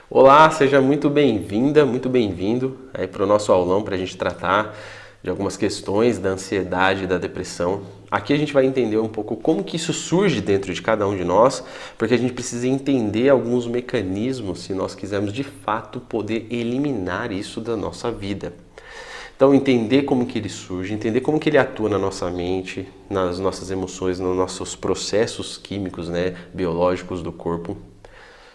Olá, seja muito bem-vinda, muito bem-vindo aí para o nosso aulão para a gente tratar de algumas questões da ansiedade e da depressão. Aqui a gente vai entender um pouco como que isso surge dentro de cada um de nós, porque a gente precisa entender alguns mecanismos se nós quisermos de fato poder eliminar isso da nossa vida. Então entender como que ele surge, entender como que ele atua na nossa mente, nas nossas emoções, nos nossos processos químicos, biológicos do corpo.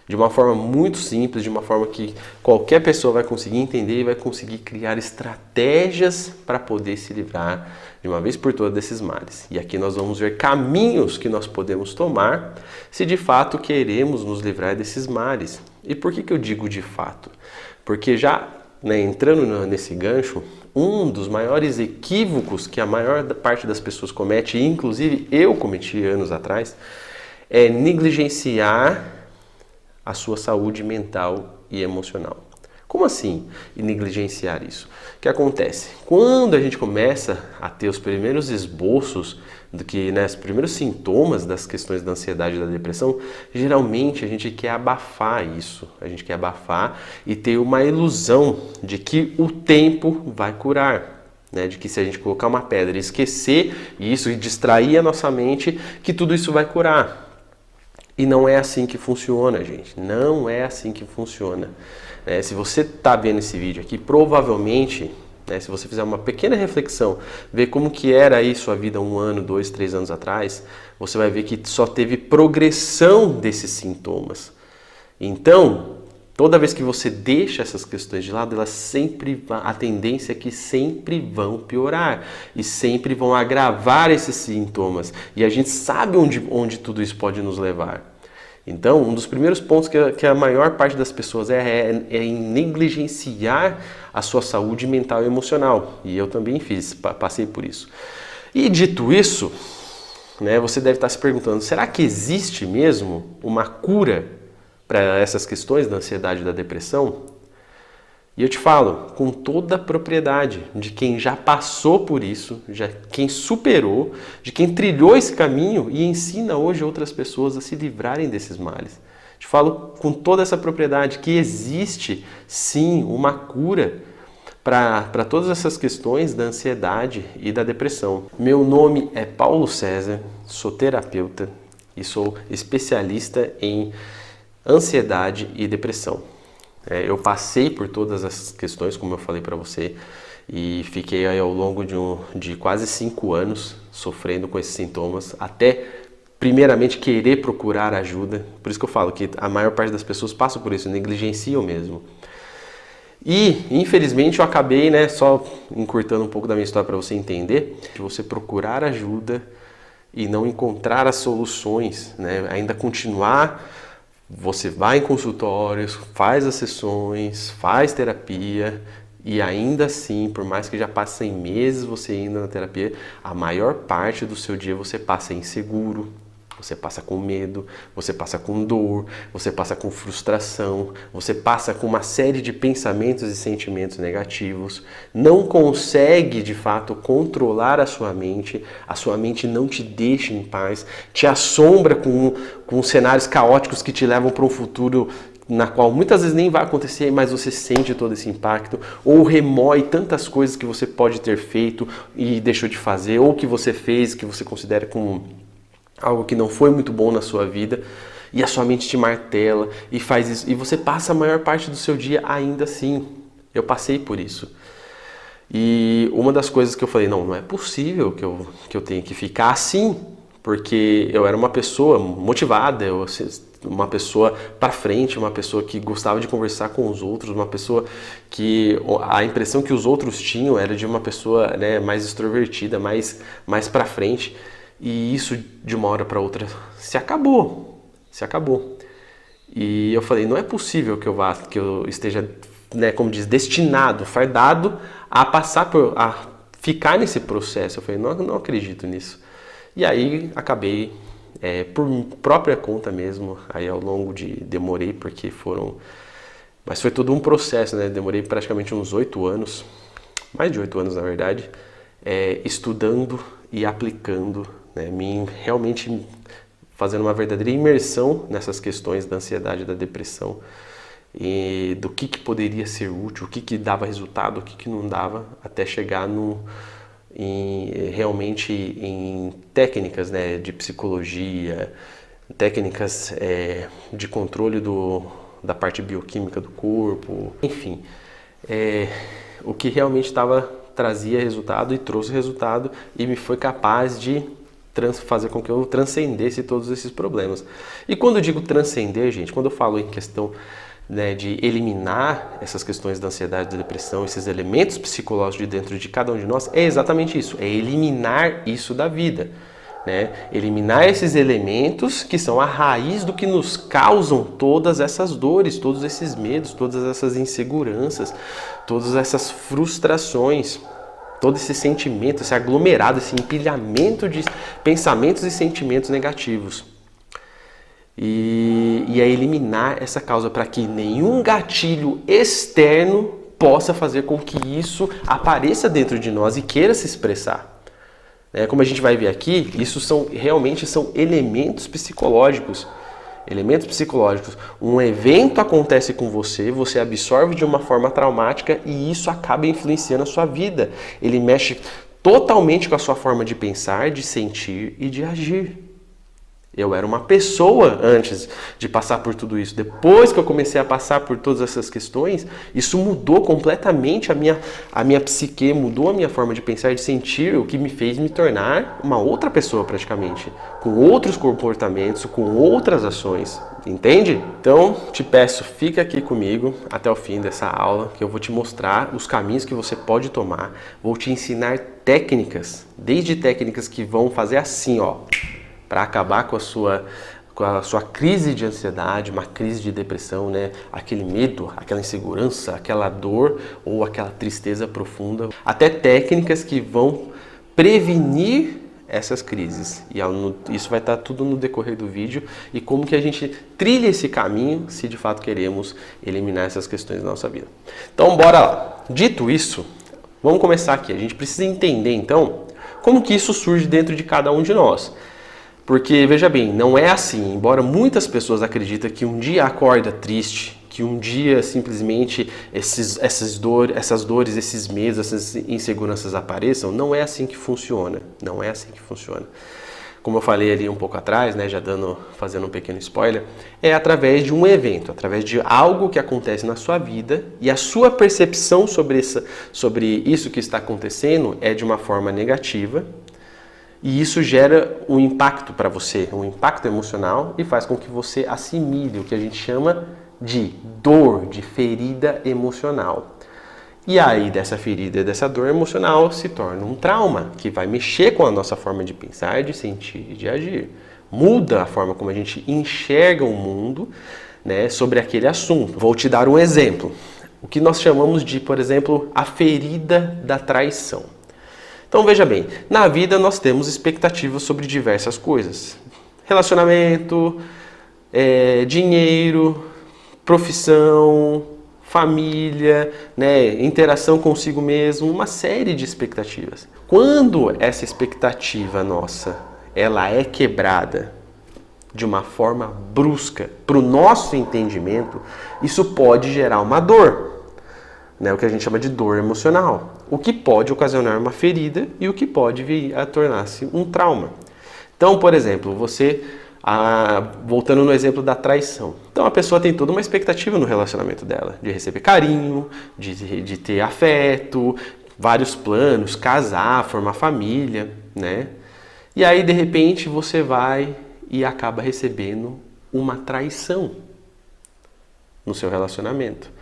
De uma forma muito simples, de uma forma que qualquer pessoa vai conseguir entender e vai conseguir criar estratégias para poder se livrar de uma vez por todas desses males. E aqui nós vamos ver caminhos que nós podemos tomar se de fato queremos nos livrar desses males. E por que eu digo de fato? Porque já entrando nesse gancho, um dos maiores equívocos que a maior parte das pessoas comete, e inclusive eu cometi anos atrás, é negligenciar a sua saúde mental e emocional. Como assim negligenciar isso? O que acontece? Quando a gente começa a ter os primeiros esboços os primeiros sintomas das questões da ansiedade e da depressão, geralmente a gente quer abafar isso. A gente quer abafar e ter uma ilusão de que o tempo vai curar. De que se a gente colocar uma pedra e esquecer isso e distrair a nossa mente, que tudo isso vai curar. E não é assim que funciona, gente. Não é assim que funciona. Se você está vendo esse vídeo aqui, provavelmente, se você fizer uma pequena reflexão, ver como que era aí sua vida 1 ano, 2, 3 anos atrás, você vai ver que só teve progressão desses sintomas. Então, toda vez que você deixa essas questões de lado, a tendência é que sempre vão piorar e sempre vão agravar esses sintomas. E a gente sabe onde tudo isso pode nos levar. Então, um dos primeiros pontos que a maior parte das pessoas é em negligenciar a sua saúde mental e emocional. E eu também passei por isso. E dito isso, você deve estar se perguntando, será que existe mesmo uma cura para essas questões da ansiedade e da depressão? E eu te falo com toda a propriedade de quem já passou por isso, quem superou, de quem trilhou esse caminho e ensina hoje outras pessoas a se livrarem desses males. Te falo com toda essa propriedade que existe sim uma cura para todas essas questões da ansiedade e da depressão. Meu nome é Paulo César, sou terapeuta e sou especialista em ansiedade e depressão. Eu passei por todas essas questões, como eu falei para você, e fiquei aí ao longo de quase 5 anos sofrendo com esses sintomas, até primeiramente querer procurar ajuda. Por isso que eu falo que a maior parte das pessoas passa por isso, negligenciam mesmo. E, infelizmente, eu acabei, só encurtando um pouco da minha história para você entender, de você procurar ajuda e não encontrar as soluções, ainda continuar. Você vai em consultórios, faz as sessões, faz terapia e ainda assim, por mais que já passem meses você indo na terapia, a maior parte do seu dia você passa inseguro, você passa com medo, você passa com dor, você passa com frustração, você passa com uma série de pensamentos e sentimentos negativos, não consegue de fato controlar a sua mente não te deixa em paz, te assombra com cenários caóticos que te levam para um futuro na qual muitas vezes nem vai acontecer, mas você sente todo esse impacto, ou remói tantas coisas que você pode ter feito e deixou de fazer, ou que você fez, que você considera como algo que não foi muito bom na sua vida, e a sua mente te martela e faz isso, e você passa a maior parte do seu dia ainda assim. Eu passei por isso. E uma das coisas que eu falei, não é possível que eu tenha que ficar assim, porque eu era uma pessoa motivada, uma pessoa para frente, uma pessoa que gostava de conversar com os outros, uma pessoa que a impressão que os outros tinham era de uma pessoa mais extrovertida, mais para frente. E isso, de uma hora para outra, se acabou. E eu falei, não é possível que eu esteja, como diz, destinado, fardado a ficar nesse processo. Eu falei, não acredito nisso. E aí acabei, por própria conta mesmo, aí ao longo demorei, mas foi todo um processo, Demorei praticamente uns 8 anos, mais de 8 anos na verdade, estudando e aplicando, realmente fazendo uma verdadeira imersão nessas questões da ansiedade e da depressão. e do que poderia ser útil, o que dava resultado, o que não dava, até chegar realmente em técnicas, né, de psicologia, técnicas de controle da parte bioquímica do corpo, enfim, o que realmente trazia resultado e trouxe resultado e me foi capaz de fazer com que eu transcendesse todos esses problemas. E quando eu digo transcender, gente, quando eu falo em questão, né, de eliminar essas questões da ansiedade, da depressão, esses elementos psicológicos de dentro de cada um de nós, é exatamente isso, é eliminar isso da vida. Né? Eliminar esses elementos que são a raiz do que nos causam todas essas dores, todos esses medos, todas essas inseguranças, todas essas frustrações, todo esse sentimento, esse aglomerado, esse empilhamento de pensamentos e sentimentos negativos. E é eliminar essa causa para que nenhum gatilho externo possa fazer com que isso apareça dentro de nós e queira se expressar. Como a gente vai ver aqui, isso realmente são elementos psicológicos. Elementos psicológicos. Um evento acontece com você, você absorve de uma forma traumática e isso acaba influenciando a sua vida. Ele mexe totalmente com a sua forma de pensar, de sentir e de agir. Eu era uma pessoa antes de passar por tudo isso. Depois que eu comecei a passar por todas essas questões, isso mudou completamente a minha psique, mudou a minha forma de pensar e de sentir, o que me fez me tornar uma outra pessoa praticamente, com outros comportamentos, com outras ações. Entende? Então, te peço, fica aqui comigo até o fim dessa aula, que eu vou te mostrar os caminhos que você pode tomar. Vou te ensinar técnicas, desde técnicas que vão fazer assim, ó, para acabar com a sua crise de ansiedade, uma crise de depressão, né? Aquele medo, aquela insegurança, aquela dor ou aquela tristeza profunda. Até técnicas que vão prevenir essas crises. E isso vai estar tudo no decorrer do vídeo e como que a gente trilha esse caminho se de fato queremos eliminar essas questões da nossa vida. Então, bora lá. Dito isso, vamos começar aqui. A gente precisa entender, então, como que isso surge dentro de cada um de nós. Porque, veja bem, não é assim, embora muitas pessoas acreditem que um dia acorda triste, que um dia simplesmente essas dores, esses medos, essas inseguranças apareçam, não é assim que funciona, não é assim que funciona. Como eu falei ali um pouco atrás, né, fazendo um pequeno spoiler, é através de um evento, através de algo que acontece na sua vida e a sua percepção sobre isso que está acontecendo é de uma forma negativa. E isso gera um impacto para você, um impacto emocional e faz com que você assimile o que a gente chama de dor, de ferida emocional. E aí dessa ferida e dessa dor emocional se torna um trauma que vai mexer com a nossa forma de pensar, de sentir e de agir. Muda a forma como a gente enxerga o mundo, né, sobre aquele assunto. Vou te dar um exemplo. O que nós chamamos de, por exemplo, a ferida da traição. Então veja bem, na vida nós temos expectativas sobre diversas coisas. Relacionamento, dinheiro, profissão, família, né, interação consigo mesmo, uma série de expectativas. Quando essa expectativa nossa, ela é quebrada de uma forma brusca, para o nosso entendimento, isso pode gerar uma dor. O que a gente chama de dor emocional, o que pode ocasionar uma ferida e o que pode vir a tornar-se um trauma. Então, por exemplo, voltando no exemplo da traição. Então, a pessoa tem toda uma expectativa no relacionamento dela, de receber carinho, de ter afeto, vários planos, casar, formar família, né? E aí, de repente, você vai e acaba recebendo uma traição no seu relacionamento.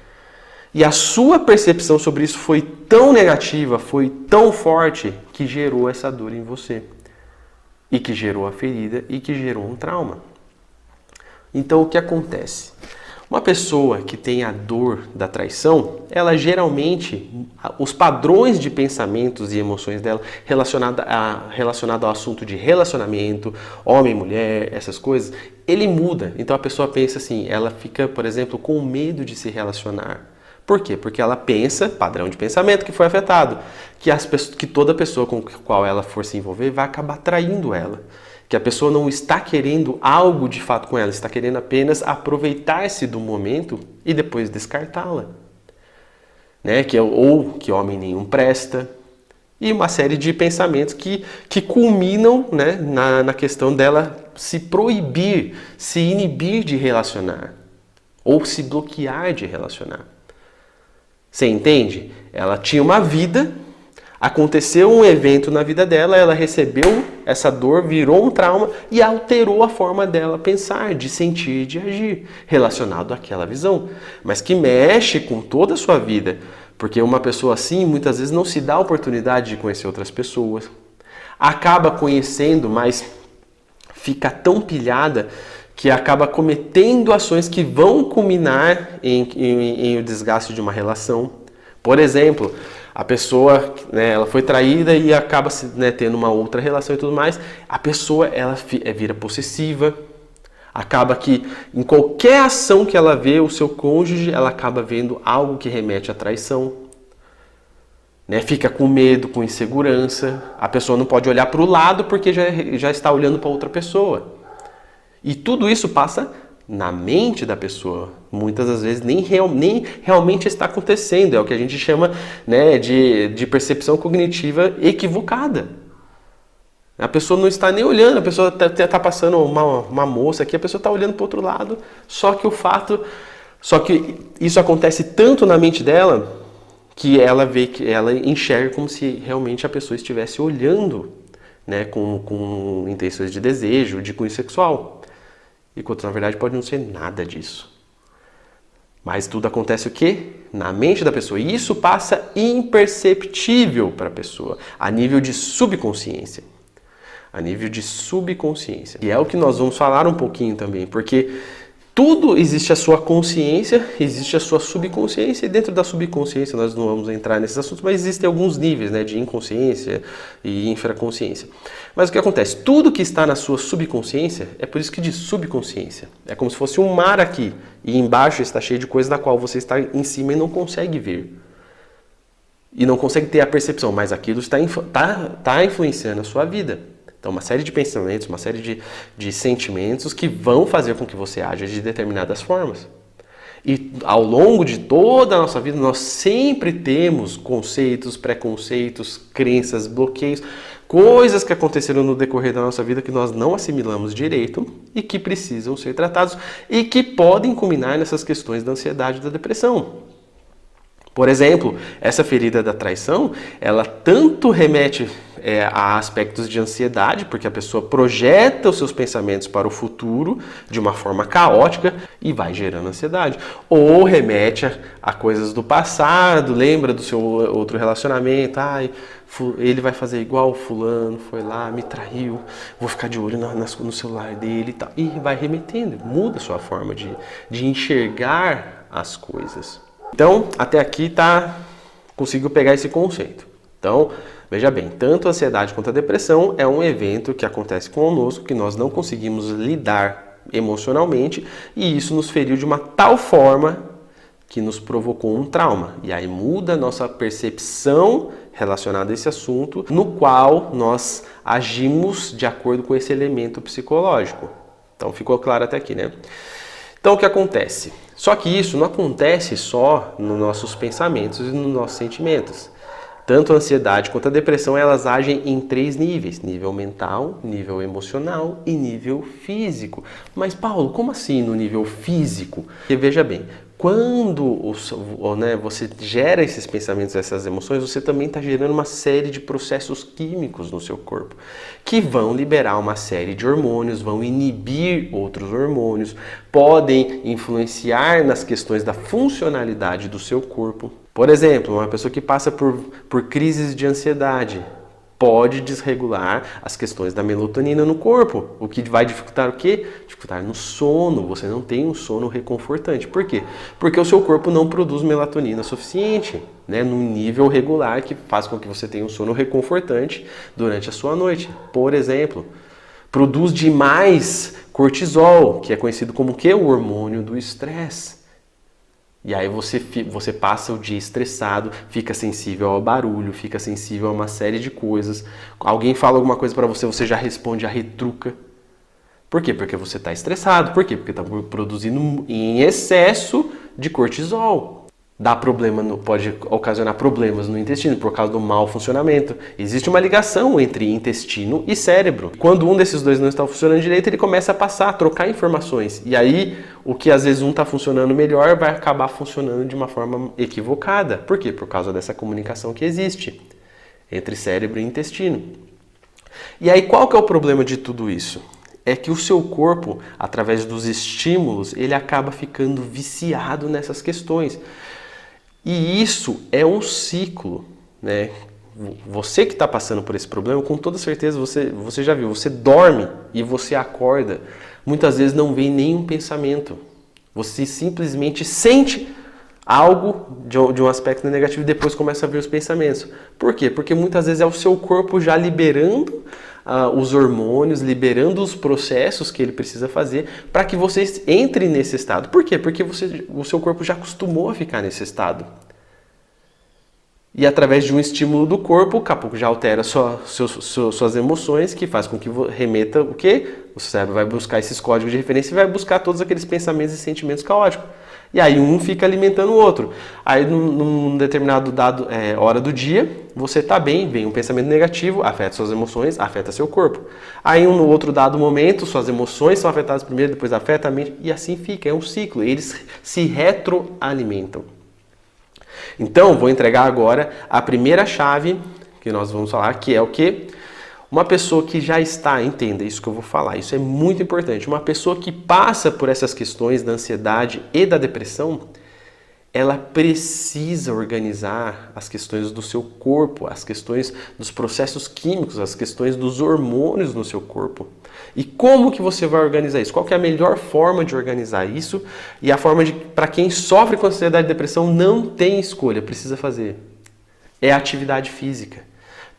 E a sua percepção sobre isso foi tão negativa, foi tão forte, que gerou essa dor em você. E que gerou a ferida e que gerou um trauma. Então o que acontece? Uma pessoa que tem a dor da traição, ela geralmente, os padrões de pensamentos e emoções dela relacionado ao assunto de relacionamento, homem, mulher, essas coisas, ele muda. Então a pessoa pensa assim, ela fica, por exemplo, com medo de se relacionar. Por quê? Porque ela pensa, padrão de pensamento que foi afetado, que toda pessoa com a qual ela for se envolver vai acabar traindo ela. que a pessoa não está querendo algo de fato com ela, está querendo apenas aproveitar-se do momento e depois descartá-la. Né? Ou que homem nenhum presta, e uma série de pensamentos que culminam, né, na questão dela se proibir, se inibir de relacionar, ou se bloquear de relacionar. Você entende? Ela tinha uma vida, aconteceu um evento na vida dela, ela recebeu essa dor, virou um trauma e alterou a forma dela pensar, de sentir, de agir, relacionado àquela visão, mas que mexe com toda a sua vida. Porque uma pessoa assim, muitas vezes, não se dá a oportunidade de conhecer outras pessoas. Acaba conhecendo, mas fica tão pilhada que acaba cometendo ações que vão culminar em o desgaste de uma relação. Por exemplo, a pessoa, né, ela foi traída e acaba, né, tendo uma outra relação e tudo mais. A pessoa ela vira possessiva. Acaba que em qualquer ação que ela vê o seu cônjuge, ela acaba vendo algo que remete à traição. Né? Fica com medo, com insegurança. A pessoa não pode olhar para o lado porque já está olhando para outra pessoa. E tudo isso passa na mente da pessoa. Muitas das vezes nem realmente está acontecendo. É o que a gente chama, né, de percepção cognitiva equivocada. A pessoa não está nem olhando, a pessoa está passando uma moça aqui, a pessoa está olhando para o outro lado, só que isso acontece tanto na mente dela que ela enxerga como se realmente a pessoa estivesse olhando, né, com intenções de desejo, de cunho sexual. E quando na verdade pode não ser nada disso. Mas tudo acontece o quê? Na mente da pessoa. E isso passa imperceptível para a pessoa, a nível de subconsciência. A nível de subconsciência. E é o que nós vamos falar um pouquinho também, porque tudo existe a sua consciência, existe a sua subconsciência, e dentro da subconsciência nós não vamos entrar nesses assuntos, mas existem alguns níveis, né, de inconsciência e infraconsciência. Mas o que acontece? Tudo que está na sua subconsciência, é por isso que diz subconsciência. É como se fosse um mar aqui, e embaixo está cheio de coisas da qual você está em cima e não consegue ver. E não consegue ter a percepção, mas aquilo está influenciando a sua vida. Então, uma série de pensamentos, uma série de sentimentos que vão fazer com que você aja de determinadas formas. E ao longo de toda a nossa vida, nós sempre temos conceitos, preconceitos, crenças, bloqueios, coisas que aconteceram no decorrer da nossa vida que nós não assimilamos direito e que precisam ser tratados e que podem culminar nessas questões da ansiedade e da depressão. Por exemplo, essa ferida da traição, ela tanto remete a aspectos de ansiedade, porque a pessoa projeta os seus pensamentos para o futuro de uma forma caótica e vai gerando ansiedade. Ou remete a coisas do passado, lembra do seu outro relacionamento, ele vai fazer igual o fulano, foi lá, me traiu, vou ficar de olho no celular dele e tal. E vai remetendo, muda a sua forma de enxergar as coisas. Então, até aqui consigo pegar esse conceito. Então, veja bem, tanto a ansiedade quanto a depressão é um evento que acontece conosco que nós não conseguimos lidar emocionalmente e isso nos feriu de uma tal forma que nos provocou um trauma. E aí muda a nossa percepção relacionada a esse assunto, no qual nós agimos de acordo com esse elemento psicológico. Então, ficou claro até aqui, né? Então, o que acontece? Só que isso não acontece só nos nossos pensamentos e nos nossos sentimentos. Tanto a ansiedade quanto a depressão, elas agem em 3 níveis. Nível mental, nível emocional e nível físico. Mas, Paulo, como assim no nível físico? Porque, veja bem, quando você gera esses pensamentos, essas emoções, você também está gerando uma série de processos químicos no seu corpo que vão liberar uma série de hormônios, vão inibir outros hormônios, podem influenciar nas questões da funcionalidade do seu corpo. Por exemplo, uma pessoa que passa por crises de ansiedade pode desregular as questões da melatonina no corpo, o que vai dificultar o quê? Dificultar no sono, você não tem um sono reconfortante. Por quê? Porque o seu corpo não produz melatonina suficiente, né, num nível regular que faz com que você tenha um sono reconfortante durante a sua noite. Por exemplo, produz demais cortisol, que é conhecido como o quê? O hormônio do estresse. E aí você passa o dia estressado, fica sensível ao barulho, fica sensível a uma série de coisas. Alguém fala alguma coisa para você, você já responde, já retruca. Por quê? Porque você está estressado. Por quê? Porque está produzindo em excesso de cortisol. Dá problema, pode ocasionar problemas no intestino por causa do mau funcionamento. Existe uma ligação entre intestino e cérebro. Quando um desses dois não está funcionando direito, ele começa a passar, a trocar informações. E aí, o que às vezes um está funcionando melhor vai acabar funcionando de uma forma equivocada. Por quê? Por causa dessa comunicação que existe entre cérebro e intestino. E aí, qual que é o problema de tudo isso? É que o seu corpo, através dos estímulos, ele acaba ficando viciado nessas questões. E isso é um ciclo, né? Você que está passando por esse problema, com toda certeza você já viu, você dorme e você acorda, muitas vezes não vem nenhum pensamento. Você simplesmente sente algo de um aspecto negativo e depois começa a ver os pensamentos. Por quê? Porque muitas vezes é o seu corpo já liberando os hormônios, liberando os processos que ele precisa fazer para que você entre nesse estado. Por quê? Porque o seu corpo já acostumou a ficar nesse estado. E através de um estímulo do corpo, daqui a pouco já altera suas emoções, que faz com que remeta o quê? O cérebro vai buscar esses códigos de referência e vai buscar todos aqueles pensamentos e sentimentos caóticos. E aí um fica alimentando o outro. Aí num determinado hora do dia, você está bem, vem um pensamento negativo, afeta suas emoções, afeta seu corpo. Aí no outro dado momento, suas emoções são afetadas primeiro, depois afeta a mente, e assim fica, é um ciclo, eles se retroalimentam. Então, vou entregar agora a primeira chave que nós vamos falar, que é o quê? Uma pessoa que já está, entenda isso que eu vou falar, isso é muito importante. Uma pessoa que passa por essas questões da ansiedade e da depressão, ela precisa organizar as questões do seu corpo, as questões dos processos químicos, as questões dos hormônios no seu corpo. E como que você vai organizar isso? Qual que é a melhor forma de organizar isso? E a forma para quem sofre com ansiedade e depressão não tem escolha, precisa fazer. É a atividade física.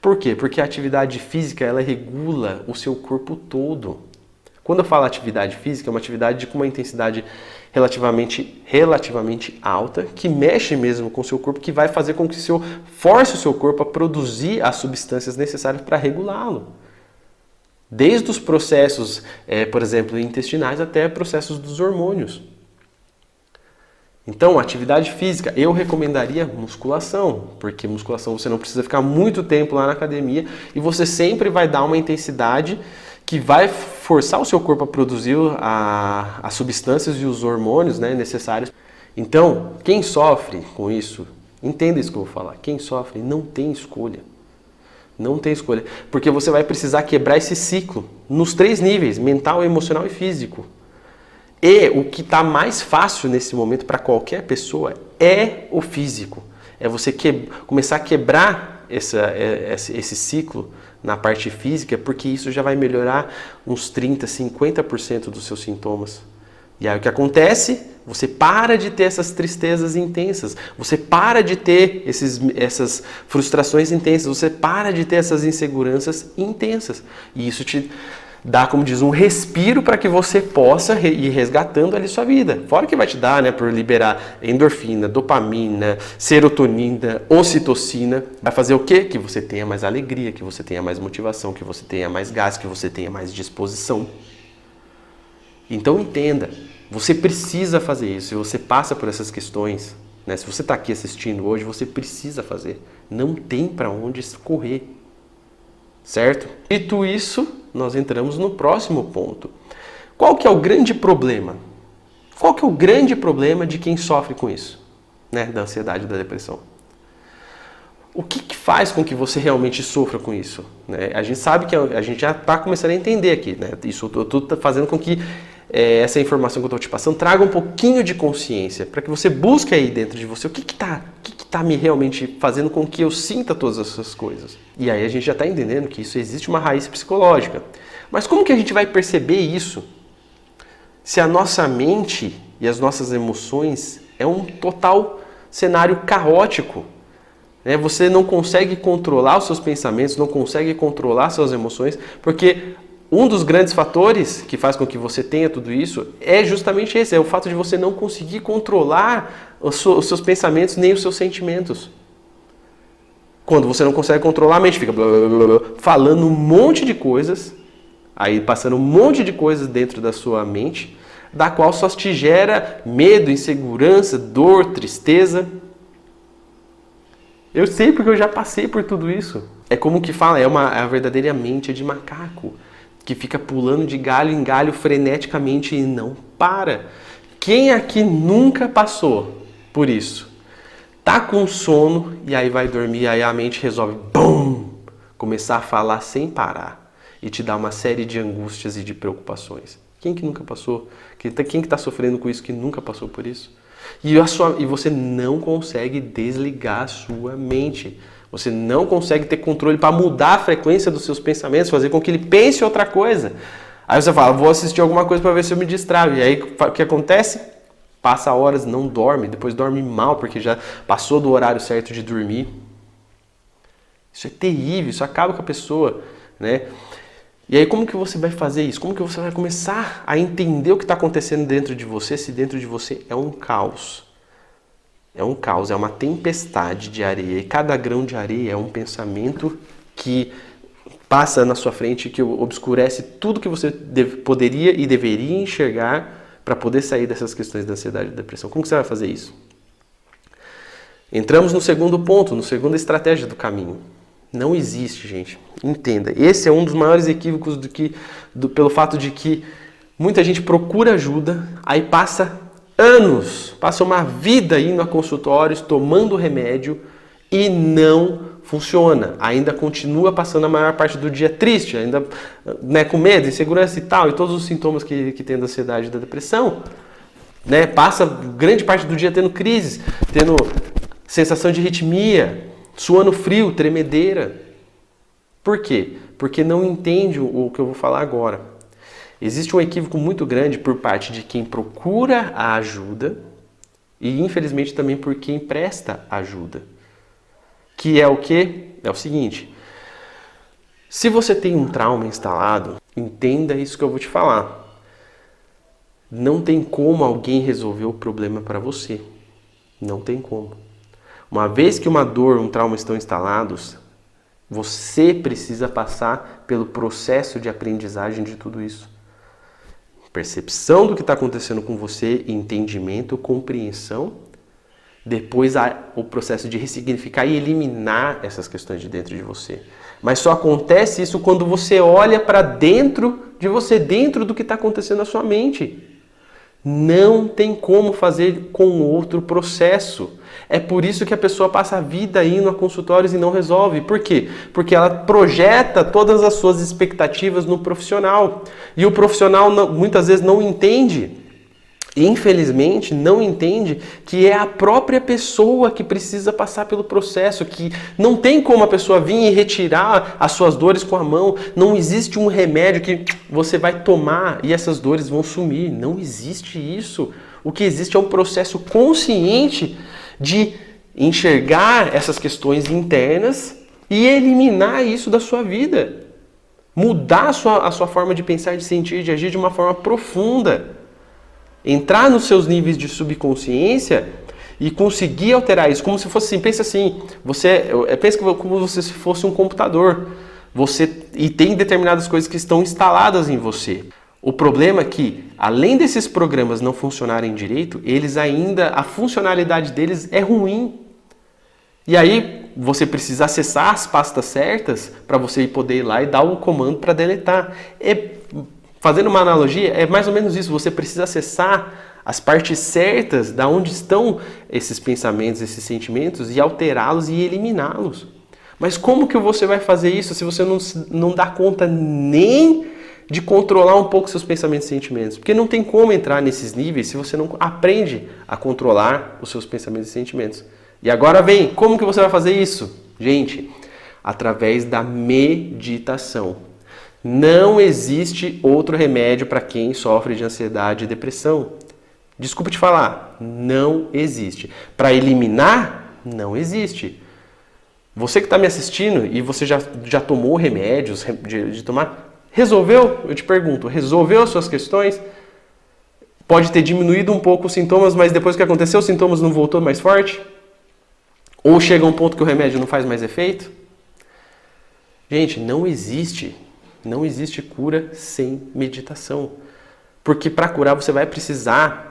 Por quê? Porque a atividade física, ela regula o seu corpo todo. Quando eu falo atividade física, é uma atividade com uma intensidade relativamente alta, que mexe mesmo com o seu corpo, que vai fazer com que force o seu corpo a produzir as substâncias necessárias para regulá-lo. Desde os processos, por exemplo, intestinais até processos dos hormônios. Então, atividade física, eu recomendaria musculação, porque musculação você não precisa ficar muito tempo lá na academia e você sempre vai dar uma intensidade que vai forçar o seu corpo a produzir as substâncias e os hormônios, né, necessários. Então, quem sofre com isso, entenda isso que eu vou falar, quem sofre não tem escolha. Não tem escolha, porque você vai precisar quebrar esse ciclo nos 3 níveis, mental, emocional e físico. E o que está mais fácil nesse momento para qualquer pessoa é o físico. É você começar a quebrar esse ciclo na parte física, porque isso já vai melhorar uns 30%, 50% dos seus sintomas. E aí o que acontece? Você para de ter essas tristezas intensas, você para de ter essas frustrações intensas, você para de ter essas inseguranças intensas. E isso te dá, como diz, um respiro para que você possa ir resgatando ali sua vida. Fora que vai te dar, né, por liberar endorfina, dopamina, serotonina, ocitocina. Vai fazer o quê? Que você tenha mais alegria, que você tenha mais motivação, que você tenha mais gás, que você tenha mais disposição. Então entenda, você precisa fazer isso. Se você passa por essas questões, né, se você está aqui assistindo hoje, você precisa fazer. Não tem para onde correr. Certo? Dito isso, nós entramos no próximo ponto. Qual que é o grande problema? Qual que é o grande problema de quem sofre com isso? Né? Da ansiedade e da depressão. O que faz com que você realmente sofra com isso? Né? A gente sabe que a gente já está começando a entender aqui. Né? Isso eu estou fazendo com que essa informação que eu estou te passando traga um pouquinho de consciência, para que você busque aí dentro de você o que está me realmente fazendo com que eu sinta todas essas coisas. E aí a gente já está entendendo que isso existe uma raiz psicológica. Mas como que a gente vai perceber isso se a nossa mente e as nossas emoções é um total cenário caótico? Você não consegue controlar os seus pensamentos, não consegue controlar suas emoções, porque um dos grandes fatores que faz com que você tenha tudo isso é justamente esse, é o fato de você não conseguir controlar os seus pensamentos nem os seus sentimentos. Quando você não consegue controlar, a mente fica blá, blá, blá, blá, falando um monte de coisas, aí passando um monte de coisas dentro da sua mente, da qual só te gera medo, insegurança, dor, tristeza. Eu sei porque eu já passei por tudo isso. É como que fala, é a verdadeira mente de macaco, que fica pulando de galho em galho freneticamente e não para. Quem aqui nunca passou por isso? Tá com sono e aí vai dormir, aí a mente resolve, BUM! Começar a falar sem parar e te dar uma série de angústias e de preocupações. Quem que nunca passou? Quem que está sofrendo com isso que nunca passou por isso? E você não consegue desligar a sua mente. Você não consegue ter controle para mudar a frequência dos seus pensamentos, fazer com que ele pense outra coisa. Aí você fala, vou assistir alguma coisa para ver se eu me distraio. E aí o que acontece? Passa horas, não dorme, depois dorme mal porque já passou do horário certo de dormir. Isso é terrível, isso acaba com a pessoa, né? E aí como que você vai fazer isso? Como que você vai começar a entender o que está acontecendo dentro de você, se dentro de você é um caos? É um caos, é uma tempestade de areia. E cada grão de areia é um pensamento que passa na sua frente, que obscurece tudo que você poderia e deveria enxergar para poder sair dessas questões da ansiedade e depressão. Como que você vai fazer isso? Entramos no segundo ponto, na segunda estratégia do caminho. Não existe, gente. Entenda. Esse é um dos maiores equívocos pelo fato de que muita gente procura ajuda, aí passa anos, passa uma vida indo a consultórios, tomando remédio e não funciona. Ainda continua passando a maior parte do dia triste, ainda com medo, insegurança e tal, e todos os sintomas que tem da ansiedade e da depressão. Passa grande parte do dia tendo crises, tendo sensação de arritmia, suando frio, tremedeira. Por quê? Porque não entende o que eu vou falar agora. Existe um equívoco muito grande por parte de quem procura a ajuda e, infelizmente, também por quem presta ajuda. Que é o quê? É o seguinte. Se você tem um trauma instalado, entenda isso que eu vou te falar. Não tem como alguém resolver o problema para você. Não tem como. Uma vez que uma dor, um trauma estão instalados, você precisa passar pelo processo de aprendizagem de tudo isso. Percepção do que está acontecendo com você, entendimento, compreensão. Depois o processo de ressignificar e eliminar essas questões de dentro de você. Mas só acontece isso quando você olha para dentro de você, dentro do que está acontecendo na sua mente. Não tem como fazer com outro processo. É por isso que a pessoa passa a vida indo a consultórios e não resolve. Por quê? Porque ela projeta todas as suas expectativas no profissional. E o profissional muitas vezes não entende. Infelizmente, não entende que é a própria pessoa que precisa passar pelo processo, que não tem como a pessoa vir e retirar as suas dores com a mão, não existe um remédio que você vai tomar e essas dores vão sumir, não existe isso. O que existe é um processo consciente de enxergar essas questões internas e eliminar isso da sua vida, mudar a sua forma de pensar, de sentir, de agir de uma forma profunda. Entrar nos seus níveis de subconsciência e conseguir alterar isso, como se fosse assim, pensa assim, pensa como se fosse um computador, e tem determinadas coisas que estão instaladas em você. O problema é que, além desses programas não funcionarem direito, a funcionalidade deles é ruim. E aí você precisa acessar as pastas certas para você poder ir lá e dar o comando para deletar. Fazendo uma analogia, é mais ou menos isso. Você precisa acessar as partes certas da onde estão esses pensamentos, esses sentimentos e alterá-los e eliminá-los. Mas como que você vai fazer isso se você não dá conta nem de controlar um pouco seus pensamentos e sentimentos? Porque não tem como entrar nesses níveis se você não aprende a controlar os seus pensamentos e sentimentos. E agora vem, como que você vai fazer isso? Gente, através da meditação. Não existe outro remédio para quem sofre de ansiedade e depressão. Desculpa te falar, não existe. Para eliminar, não existe. Você que está me assistindo e você já tomou remédios de tomar, Resolveu? Eu te pergunto, resolveu as suas questões? Pode ter diminuído um pouco os sintomas, mas depois que aconteceu, os sintomas não voltou mais forte? Ou chega um ponto que o remédio não faz mais efeito? Gente, não existe cura sem meditação. Porque para curar você vai precisar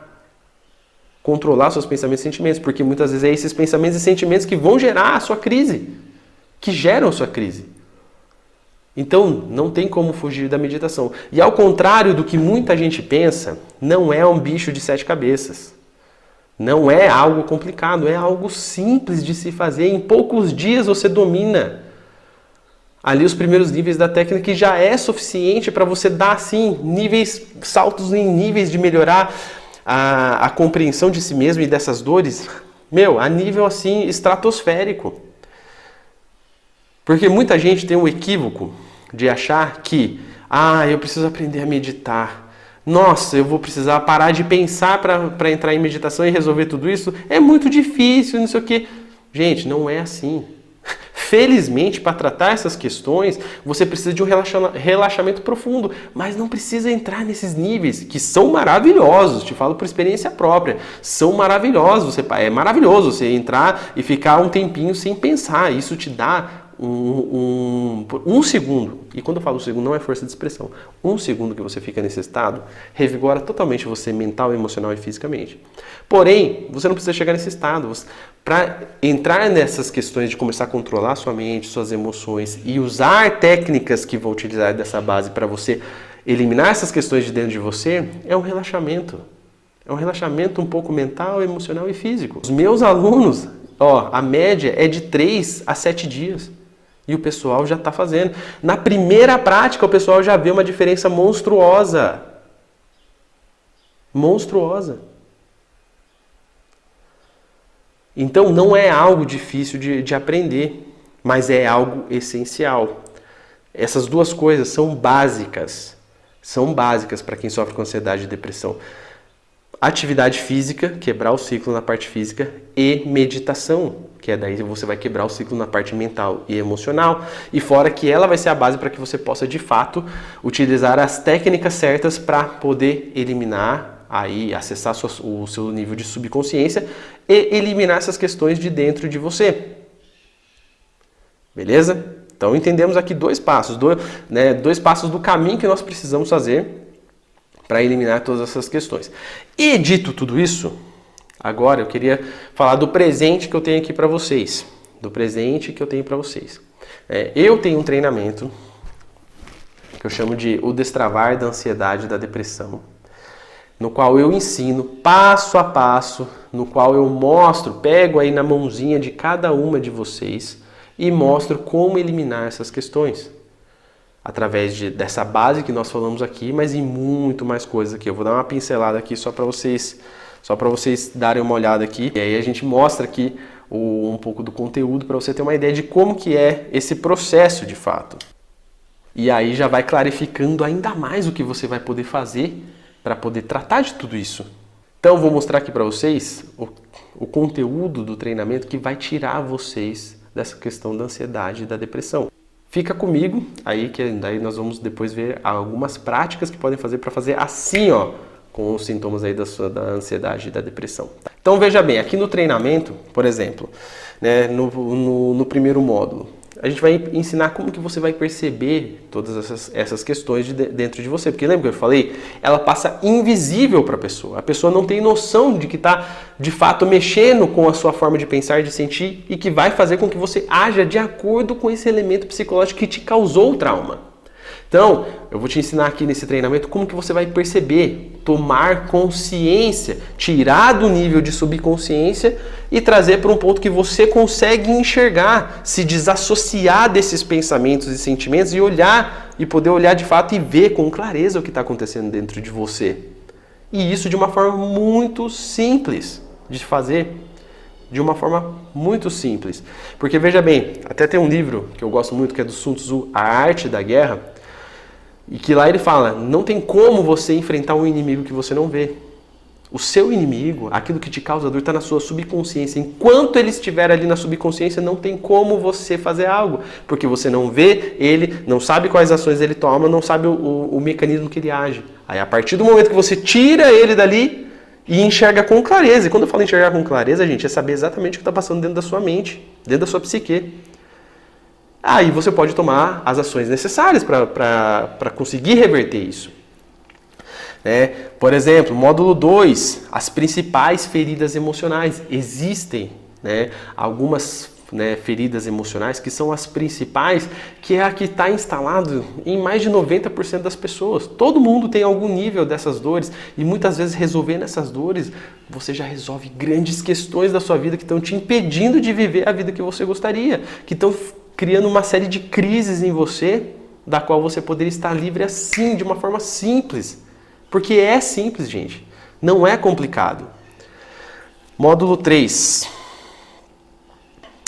controlar seus pensamentos e sentimentos, porque muitas vezes é esses pensamentos e sentimentos que vão gerar a sua crise, que geram a sua crise. Então, não tem como fugir da meditação. E ao contrário do que muita gente pensa, não é um bicho de 7 cabeças. Não é algo complicado, é algo simples de se fazer. Em poucos dias você domina ali os primeiros níveis da técnica, que já é suficiente para você dar, assim, saltos em níveis de melhorar a compreensão de si mesmo e dessas dores, a nível, assim, estratosférico. Porque muita gente tem um equívoco de achar que, eu preciso aprender a meditar. Nossa, eu vou precisar parar de pensar para entrar em meditação e resolver tudo isso? É muito difícil, não sei o quê. Gente, não é assim. Felizmente, para tratar essas questões, você precisa de um relaxamento profundo, mas não precisa entrar nesses níveis, que são maravilhosos, te falo por experiência própria, são maravilhosos. É maravilhoso você entrar e ficar um tempinho sem pensar, isso te dá um segundo, e quando eu falo segundo não é força de expressão, um segundo que você fica nesse estado, revigora totalmente você mental, emocional e fisicamente. Porém, você não precisa chegar nesse estado. Para entrar nessas questões de começar a controlar sua mente, suas emoções e usar técnicas que vão utilizar dessa base para você eliminar essas questões de dentro de você, é um relaxamento. É um relaxamento um pouco mental, emocional e físico. Os meus alunos, a média é de 3 a 7 dias. E o pessoal já está fazendo. Na primeira prática, o pessoal já vê uma diferença monstruosa. Monstruosa. Então, não é algo difícil de aprender, mas é algo essencial. Essas duas coisas são básicas. São básicas para quem sofre com ansiedade e depressão. Atividade física, quebrar o ciclo na parte física, e meditação, que daí você vai quebrar o ciclo na parte mental e emocional, e fora que ela vai ser a base para que você possa, de fato, utilizar as técnicas certas para poder eliminar, acessar o seu nível de subconsciência e eliminar essas questões de dentro de você. Beleza? Então entendemos aqui 2 passos, 2 passos do caminho que nós precisamos fazer para eliminar todas essas questões. E dito tudo isso, agora eu queria falar do presente que eu tenho aqui para vocês. Eu tenho um treinamento que eu chamo de O Destravar da Ansiedade e da Depressão, no qual eu ensino passo a passo, no qual eu pego aí na mãozinha de cada uma de vocês e mostro como eliminar essas questões. Através dessa base que nós falamos aqui, mas em muito mais coisas aqui. Eu vou dar uma pincelada aqui só para vocês darem uma olhada aqui. E aí a gente mostra aqui um pouco do conteúdo para você ter uma ideia de como que é esse processo de fato. E aí já vai clarificando ainda mais o que você vai poder fazer para poder tratar de tudo isso. Então eu vou mostrar aqui para vocês o conteúdo do treinamento que vai tirar vocês dessa questão da ansiedade e da depressão. Fica comigo, aí que daí nós vamos depois ver algumas práticas que podem fazer para fazer assim, com os sintomas aí da ansiedade e da depressão. Então veja bem, aqui no treinamento, por exemplo, no primeiro módulo, a gente vai ensinar como que você vai perceber todas essas questões dentro de você. Porque lembra que eu falei? Ela passa invisível para a pessoa. A pessoa não tem noção de que está, de fato, mexendo com a sua forma de pensar, de sentir, e que vai fazer com que você haja de acordo com esse elemento psicológico que te causou o trauma. Então, eu vou te ensinar aqui nesse treinamento como que você vai perceber, tomar consciência, tirar do nível de subconsciência e trazer para um ponto que você consegue enxergar, se desassociar desses pensamentos e sentimentos e poder olhar de fato e ver com clareza o que está acontecendo dentro de você. E isso de uma forma muito simples de fazer. De uma forma muito simples. Porque veja bem, até tem um livro que eu gosto muito, que é do Sun Tzu, A Arte da Guerra, e que lá ele fala, não tem como você enfrentar um inimigo que você não vê. O seu inimigo, aquilo que te causa dor, está na sua subconsciência. Enquanto ele estiver ali na subconsciência, não tem como você fazer algo. Porque você não vê ele, não sabe quais ações ele toma, não sabe o mecanismo que ele age. Aí, a partir do momento que você tira ele dali e enxerga com clareza. E quando eu falo enxergar com clareza, gente, é saber exatamente o que está passando dentro da sua mente, dentro da sua psique. Aí você pode tomar as ações necessárias para conseguir reverter isso. Por exemplo, módulo 2, as principais feridas emocionais. Existem algumas feridas emocionais que são as principais, que é a que está instalado em mais de 90% das pessoas. Todo mundo tem algum nível dessas dores e muitas vezes resolvendo essas dores, você já resolve grandes questões da sua vida que estão te impedindo de viver a vida que você gostaria, que estão criando uma série de crises em você, da qual você poderia estar livre assim, de uma forma simples. Porque é simples, gente. Não é complicado. Módulo 3.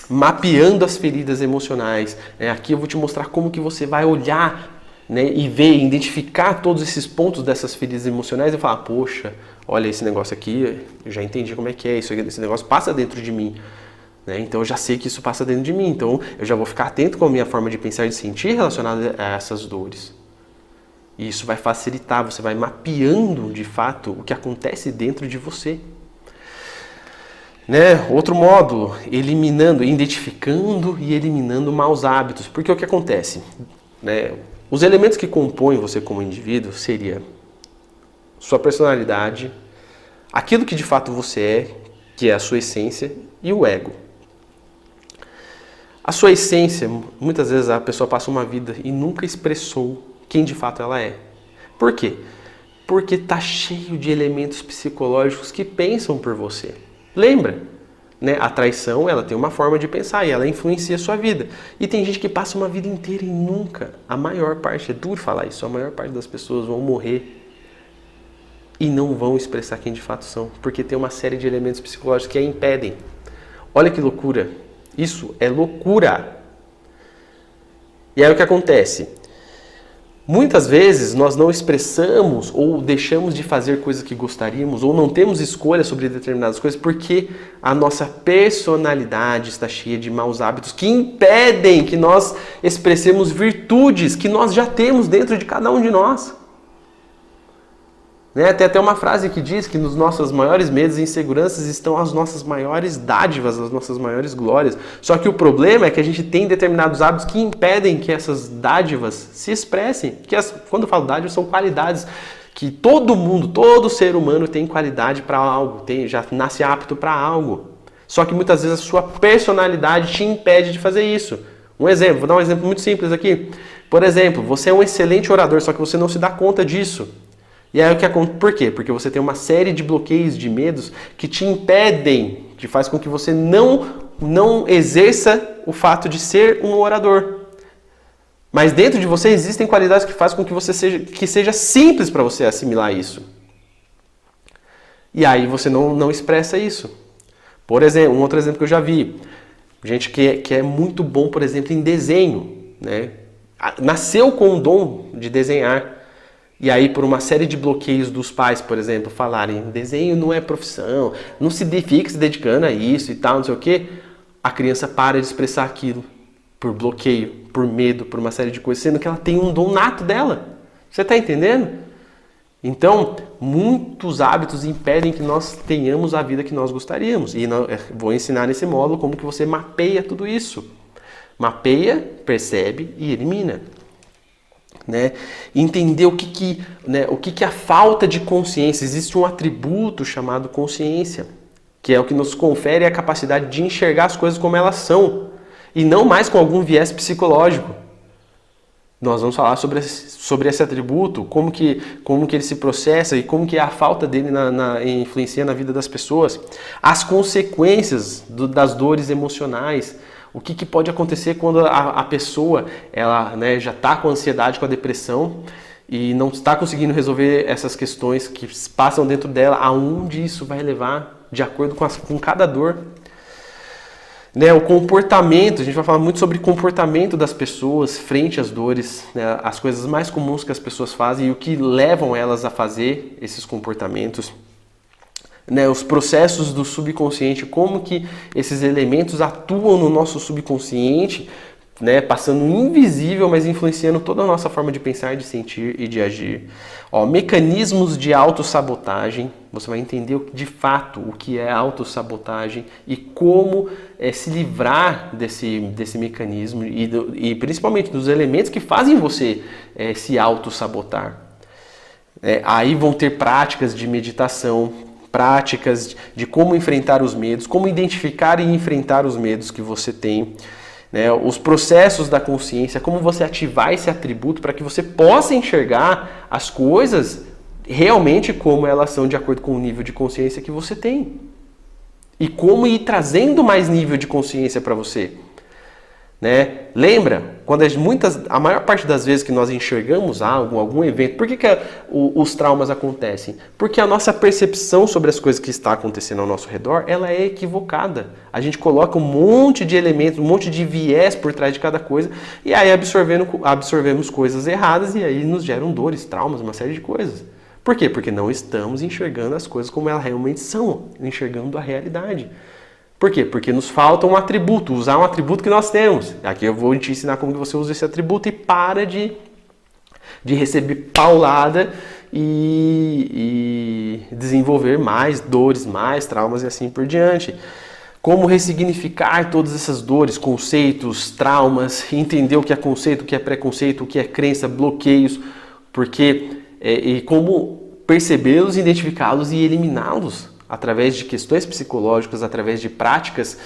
Mapeando as feridas emocionais. Aqui eu vou te mostrar como que você vai olhar e ver, identificar todos esses pontos dessas feridas emocionais e falar, poxa, olha esse negócio aqui, eu já entendi como é que é, esse negócio passa dentro de mim. Então eu já sei que isso passa dentro de mim. Então eu já vou ficar atento com a minha forma de pensar e de sentir relacionada a essas dores. E isso vai facilitar, você vai mapeando de fato o que acontece dentro de você. Outro módulo, identificando e eliminando maus hábitos. Porque o que acontece? Os elementos que compõem você como indivíduo seria sua personalidade, aquilo que de fato você é, que é a sua essência, e o ego. A sua essência, muitas vezes a pessoa passa uma vida e nunca expressou quem de fato ela é. Por quê? Porque está cheio de elementos psicológicos que pensam por você. Lembra? A traição, ela tem uma forma de pensar e ela influencia a sua vida. E tem gente que passa uma vida inteira e nunca, a maior parte, é duro falar isso, a maior parte das pessoas vão morrer e não vão expressar quem de fato são, porque tem uma série de elementos psicológicos que a impedem. Olha que loucura. Isso é loucura. E aí o que acontece? Muitas vezes nós não expressamos ou deixamos de fazer coisas que gostaríamos ou não temos escolha sobre determinadas coisas porque a nossa personalidade está cheia de maus hábitos que impedem que nós expressemos virtudes que nós já temos dentro de cada um de nós. Tem até uma frase que diz que nos nossos maiores medos e inseguranças estão as nossas maiores dádivas, as nossas maiores glórias. Só que o problema é que a gente tem determinados hábitos que impedem que essas dádivas se expressem. Quando eu falo dádivas, são qualidades que todo mundo, todo ser humano tem qualidade para algo, já nasce apto para algo. Só que muitas vezes a sua personalidade te impede de fazer isso. Um exemplo, vou dar um exemplo muito simples aqui. Por exemplo, você é um excelente orador, só que você não se dá conta disso. E aí o que acontece? Por quê? Porque você tem uma série de bloqueios, de medos que te impedem, que faz com que você não exerça o fato de ser um orador. Mas dentro de você existem qualidades que fazem com que seja simples para você assimilar isso. E aí você não expressa isso. Por exemplo, um outro exemplo que eu já vi, gente que é muito bom, por exemplo, em desenho, nasceu com o dom de desenhar. E aí, por uma série de bloqueios dos pais, por exemplo, falarem desenho não é profissão, não fique se dedicando a isso e tal, não sei o quê, a criança para de expressar aquilo por bloqueio, por medo, por uma série de coisas, sendo que ela tem um dom nato dela. Você está entendendo? Então, muitos hábitos impedem que nós tenhamos a vida que nós gostaríamos. E vou ensinar nesse módulo como que você mapeia tudo isso. Mapeia, percebe e elimina. Entender o que é a falta de consciência. Existe um atributo chamado consciência, que é o que nos confere a capacidade de enxergar as coisas como elas são, e não mais com algum viés psicológico. Nós vamos falar sobre esse atributo, como que ele se processa e como que a falta dele influencia na vida das pessoas. As consequências das dores emocionais. O que pode acontecer quando a pessoa ela, já está com ansiedade, com a depressão e não está conseguindo resolver essas questões que passam dentro dela, aonde isso vai levar de acordo com cada dor. O comportamento, a gente vai falar muito sobre comportamento das pessoas frente às dores, as coisas mais comuns que as pessoas fazem e o que levam elas a fazer esses comportamentos. né, os processos do subconsciente, como que esses elementos atuam no nosso subconsciente, né, passando invisível, mas influenciando toda a nossa forma de pensar, de sentir e de agir. Ó, mecanismos de autossabotagem, você vai entender de fato o que é autossabotagem e como se livrar desse mecanismo e principalmente dos elementos que fazem você se autossabotar. Aí vão ter práticas de meditação, práticas de como enfrentar os medos, como identificar e enfrentar os medos que você tem. Né, os processos da consciência, como você ativar esse atributo para que você possa enxergar as coisas realmente como elas são de acordo com o nível de consciência que você tem. E como ir trazendo mais nível de consciência para você. Né? Lembra, quando a maior parte das vezes que nós enxergamos algo, algum evento, por que os traumas acontecem? Porque a nossa percepção sobre as coisas que está acontecendo ao nosso redor, ela é equivocada. A gente coloca um monte de elementos, um monte de viés por trás de cada coisa, e aí absorvemos coisas erradas e aí nos geram dores, traumas, uma série de coisas. Por quê? Porque não estamos enxergando as coisas como elas realmente são, enxergando a realidade. Por quê? Porque nos falta um atributo, usar um atributo que nós temos. Aqui eu vou te ensinar como que você usa esse atributo e para de receber paulada e desenvolver mais dores, mais traumas e assim por diante. Como ressignificar todas essas dores, conceitos, traumas, entender o que é conceito, o que é preconceito, o que é crença, bloqueios, e como percebê-los, identificá-los e eliminá-los. Através de questões psicológicas, através de práticas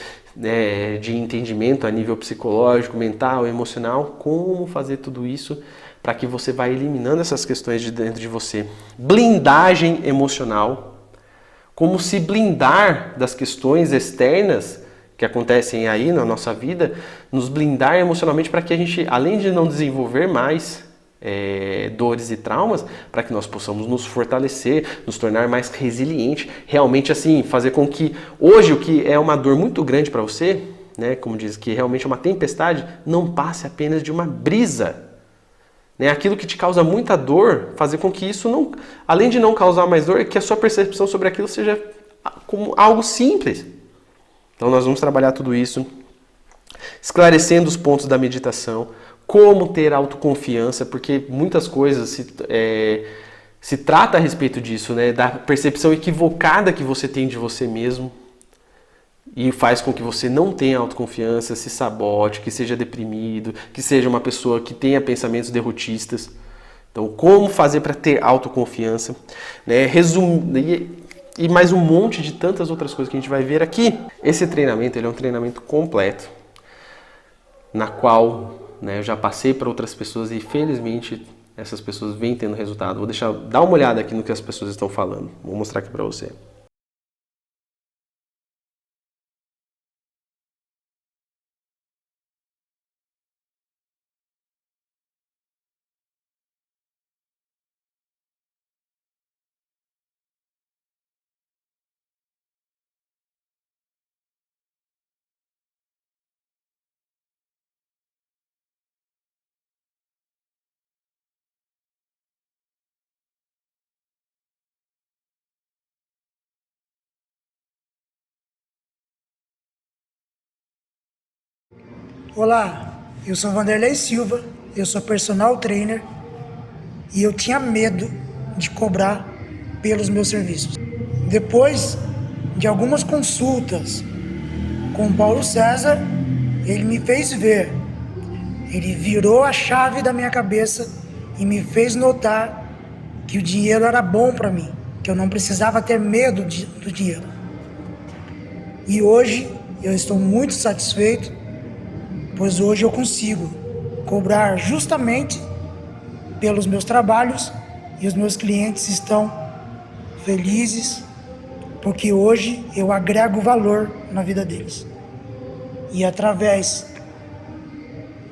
de entendimento a nível psicológico, mental, emocional, como fazer tudo isso para que você vá eliminando essas questões de dentro de você. Blindagem emocional, como se blindar das questões externas que acontecem aí na nossa vida, nos blindar emocionalmente para que a gente, além de não desenvolver mais dores e traumas, para que nós possamos nos fortalecer, nos tornar mais resiliente, realmente assim, fazer com que hoje o que é uma dor muito grande para você, né, como diz que realmente é uma tempestade, não passe apenas de uma brisa. Né? Aquilo que te causa muita dor, fazer com que isso não, além de não causar mais dor, que a sua percepção sobre aquilo seja como algo simples. Então nós vamos trabalhar tudo isso, esclarecendo os pontos da meditação, como ter autoconfiança, porque muitas coisas se trata a respeito disso, né? Da percepção equivocada que você tem de você mesmo e faz com que você não tenha autoconfiança, se sabote, que seja deprimido, que seja uma pessoa que tenha pensamentos derrotistas. Então, como fazer para ter autoconfiança, né? E mais um monte de tantas outras coisas que a gente vai ver aqui. Esse treinamento ele é um treinamento completo, na qual eu já passei para outras pessoas e felizmente essas pessoas vêm tendo resultado. Vou dar uma olhada aqui no que as pessoas estão falando. Vou mostrar aqui para você. Olá, eu sou Vanderlei Silva, eu sou personal trainer e eu tinha medo de cobrar pelos meus serviços. Depois de algumas consultas com o Paulo César, ele me fez ver, ele virou a chave da minha cabeça e me fez notar que o dinheiro era bom para mim, que eu não precisava ter medo do dinheiro. E hoje eu estou muito satisfeito, pois hoje eu consigo cobrar justamente pelos meus trabalhos e os meus clientes estão felizes porque hoje eu agrego valor na vida deles. E através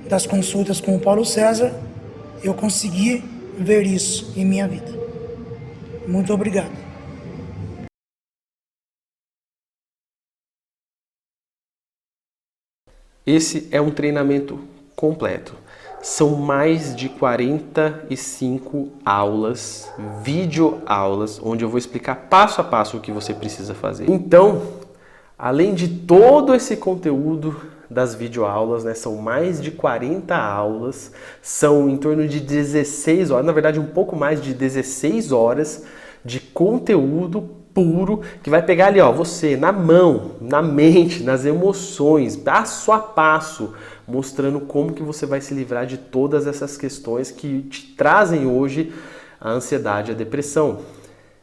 das consultas com o Paulo César, eu consegui ver isso em minha vida. Muito obrigado. Esse é um treinamento completo. São mais de 45 aulas, videoaulas, onde eu vou explicar passo a passo o que você precisa fazer. Então, além de todo esse conteúdo das videoaulas, né, são mais de 40 aulas, são em torno de 16 horas, na verdade um pouco mais de 16 horas de conteúdo puro, que vai pegar ali, ó, você na mão, na mente, nas emoções, passo a passo, mostrando como que você vai se livrar de todas essas questões que te trazem hoje a ansiedade e a depressão.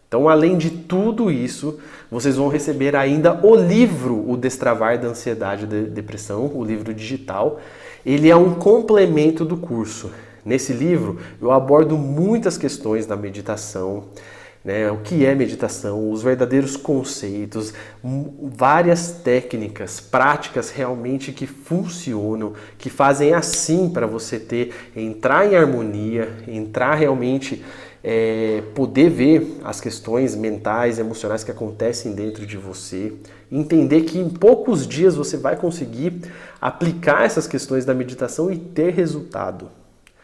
Então, além de tudo isso, vocês vão receber ainda o livro O Destravar da Ansiedade e da Depressão, o livro digital. Ele é um complemento do curso. Nesse livro, eu abordo muitas questões da meditação, né? O que é meditação, os verdadeiros conceitos, várias técnicas, práticas realmente que funcionam, que fazem assim para você entrar em harmonia, entrar realmente... poder ver as questões mentais, emocionais que acontecem dentro de você, entender que em poucos dias você vai conseguir aplicar essas questões da meditação e ter resultado.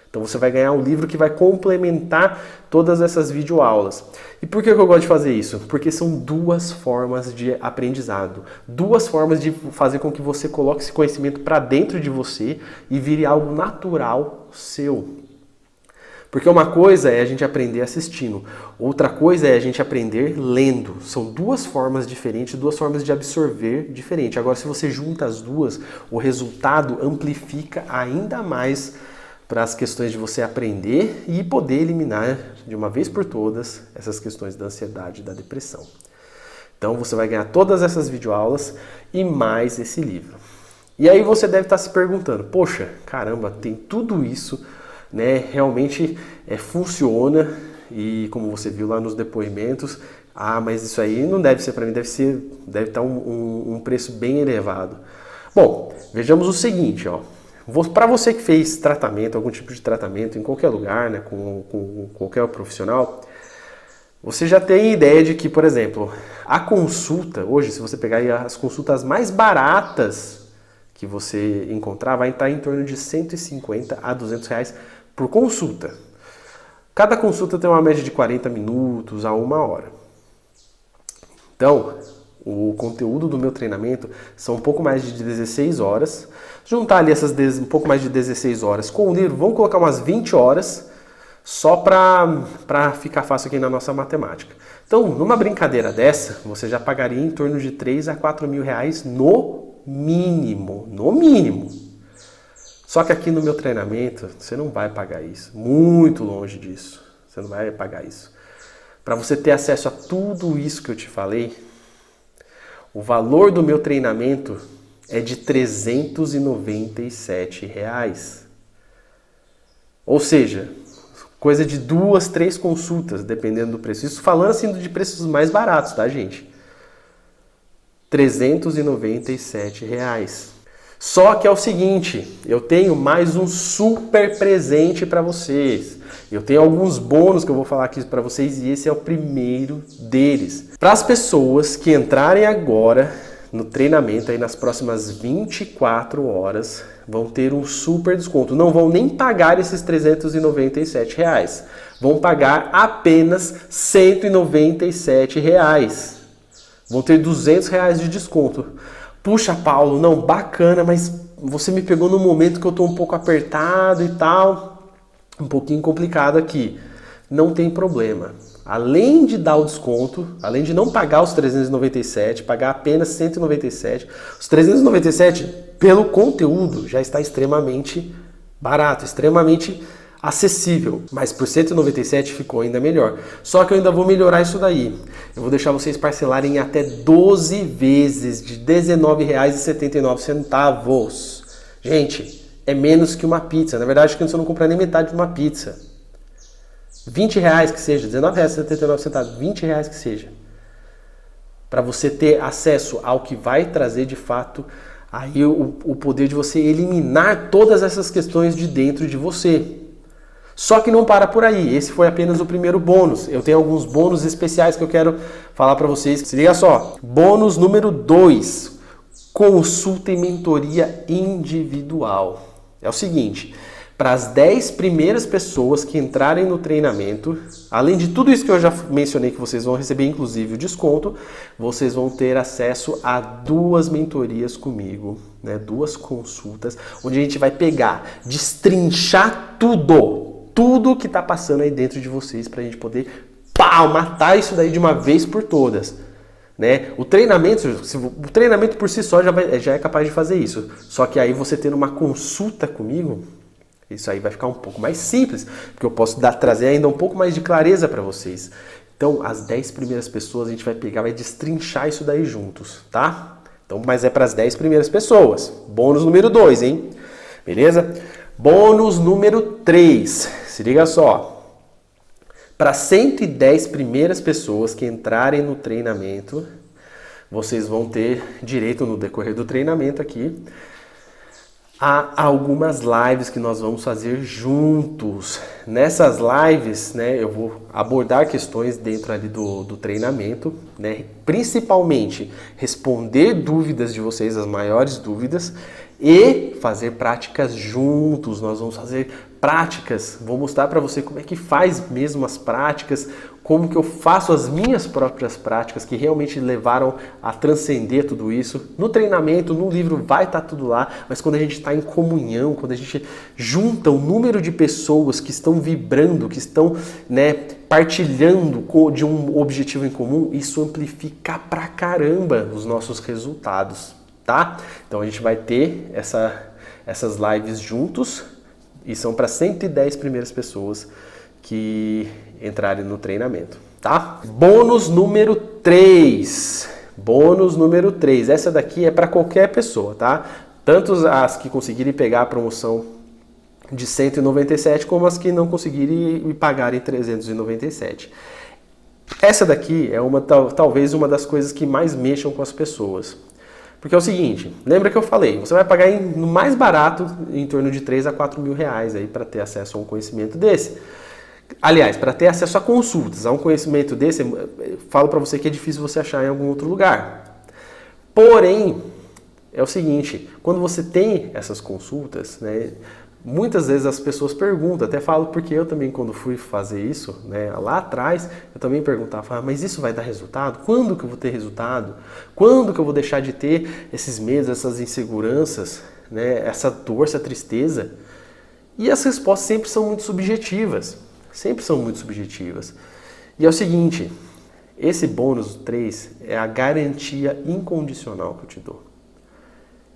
Então você vai ganhar um livro que vai complementar todas essas videoaulas. E por que eu gosto de fazer isso? Porque são duas formas de aprendizado, duas formas de fazer com que você coloque esse conhecimento para dentro de você e vire algo natural seu. Porque uma coisa é a gente aprender assistindo, outra coisa é a gente aprender lendo. São duas formas diferentes, duas formas de absorver diferente. Agora, se você junta as duas, o resultado amplifica ainda mais para as questões de você aprender e poder eliminar de uma vez por todas essas questões da ansiedade e da depressão. Então, você vai ganhar todas essas videoaulas e mais esse livro. E aí você deve estar se perguntando, poxa, caramba, tem tudo isso... né, realmente funciona e como você viu lá nos depoimentos, mas isso aí não deve ser para mim, deve estar um preço bem elevado. Bom, vejamos o seguinte, ó, para você que fez tratamento, algum tipo de tratamento em qualquer lugar, né, com qualquer profissional, você já tem ideia de que, por exemplo, a consulta, hoje se você pegar aí as consultas mais baratas que você encontrar, vai estar em torno de 150 a 200 reais por consulta. Cada consulta tem uma média de 40 minutos a 1 hora. Então, o conteúdo do meu treinamento são um pouco mais de 16 horas. Juntar ali um pouco mais de 16 horas com o livro, vamos colocar umas 20 horas, só para ficar fácil aqui na nossa matemática. Então, numa brincadeira dessa, você já pagaria em torno de 3 a 4 mil reais no mínimo. No mínimo. Só que aqui no meu treinamento, você não vai pagar isso. Muito longe disso. Você não vai pagar isso. Para você ter acesso a tudo isso que eu te falei, o valor do meu treinamento é de R$ 397. Ou seja, coisa de 2, 3 consultas, dependendo do preço. Isso falando assim de preços mais baratos, tá, gente? R$ 397. Só que é o seguinte, eu tenho mais um super presente para vocês. Eu tenho alguns bônus que eu vou falar aqui para vocês e esse é o primeiro deles. Para as pessoas que entrarem agora no treinamento, aí nas próximas 24 horas, vão ter um super desconto. Não vão nem pagar esses R$ 397. Vão pagar apenas R$ 197. Vão ter R$ 200 de desconto. Puxa, Paulo, não, bacana, mas você me pegou no momento que eu estou um pouco apertado e tal, um pouquinho complicado aqui. Não tem problema. Além de dar o desconto, além de não pagar os 397, pagar apenas 197, os 397 pelo conteúdo já está extremamente barato, extremamente acessível, mas por 197 ficou ainda melhor. Só que eu ainda vou melhorar isso daí. Eu vou deixar vocês parcelarem em até 12 vezes de R$ 19,79. Gente, é menos que uma pizza. Na verdade, acho que você não compra nem metade de uma pizza. R$ 20 que seja, R$ 19,79, R$ 20 que seja. Para você ter acesso ao que vai trazer de fato aí o poder de você eliminar todas essas questões de dentro de você. Só que não para por aí, esse foi apenas o primeiro bônus. Eu tenho alguns bônus especiais que eu quero falar para vocês. Se liga só, bônus número 2, consulta e mentoria individual. É o seguinte, Para as 10 primeiras pessoas que entrarem no treinamento, além de tudo isso que eu já mencionei que vocês vão receber, inclusive o desconto, vocês vão ter acesso a 2 mentorias comigo, né? 2 consultas, onde a gente vai pegar, destrinchar tudo que está passando aí dentro de vocês, para a gente poder matar isso daí de uma vez por todas. Né? O treinamento por si só já é capaz de fazer isso. Só que aí você tendo uma consulta comigo, isso aí vai ficar um pouco mais simples, porque eu posso trazer ainda um pouco mais de clareza para vocês. Então, as 10 primeiras pessoas a gente vai pegar, vai destrinchar isso daí juntos, tá? Então, mas é para as 10 primeiras pessoas. Bônus número 2, hein? Beleza? Bônus número 3. Se liga só. Para 110 primeiras pessoas que entrarem no treinamento, vocês vão ter direito no decorrer do treinamento aqui há algumas lives que nós vamos fazer juntos. Nessas lives, né, eu vou abordar questões dentro ali do treinamento, né, principalmente responder dúvidas de vocês, as maiores dúvidas, e fazer práticas juntos. Nós vamos fazer práticas, vou mostrar para você como é que faz mesmo as práticas, como que eu faço as minhas próprias práticas que realmente levaram a transcender tudo isso. No treinamento, no livro vai estar tudo lá, mas quando a gente está em comunhão, quando a gente junta o número de pessoas que estão vibrando, que estão, né, partilhando de um objetivo em comum, isso amplifica pra caramba os nossos resultados, tá? Então a gente vai ter essas lives juntos e são para 110 primeiras pessoas que entrarem no treinamento, tá? Bônus número 3. Bônus número 3. Essa daqui é para qualquer pessoa, tá? Tanto as que conseguirem pegar a promoção de 197, como as que não conseguirem e pagarem 397. Essa daqui é talvez uma das coisas que mais mexam com as pessoas. Porque é o seguinte, lembra que eu falei, você vai pagar no mais barato em torno de 3 a 4 mil reais aí para ter acesso a um conhecimento desse. Aliás, para ter acesso a consultas, a um conhecimento desse, falo para você que é difícil você achar em algum outro lugar. Porém, é o seguinte, quando você tem essas consultas, né, muitas vezes as pessoas perguntam, até falo porque eu também quando fui fazer isso, né, lá atrás, eu também perguntava, mas isso vai dar resultado? Quando que eu vou ter resultado? Quando que eu vou deixar de ter esses medos, essas inseguranças, né, essa dor, essa tristeza? E as respostas sempre são muito subjetivas. Sempre são muito subjetivas. E é o seguinte, esse bônus 3 é a garantia incondicional que eu te dou.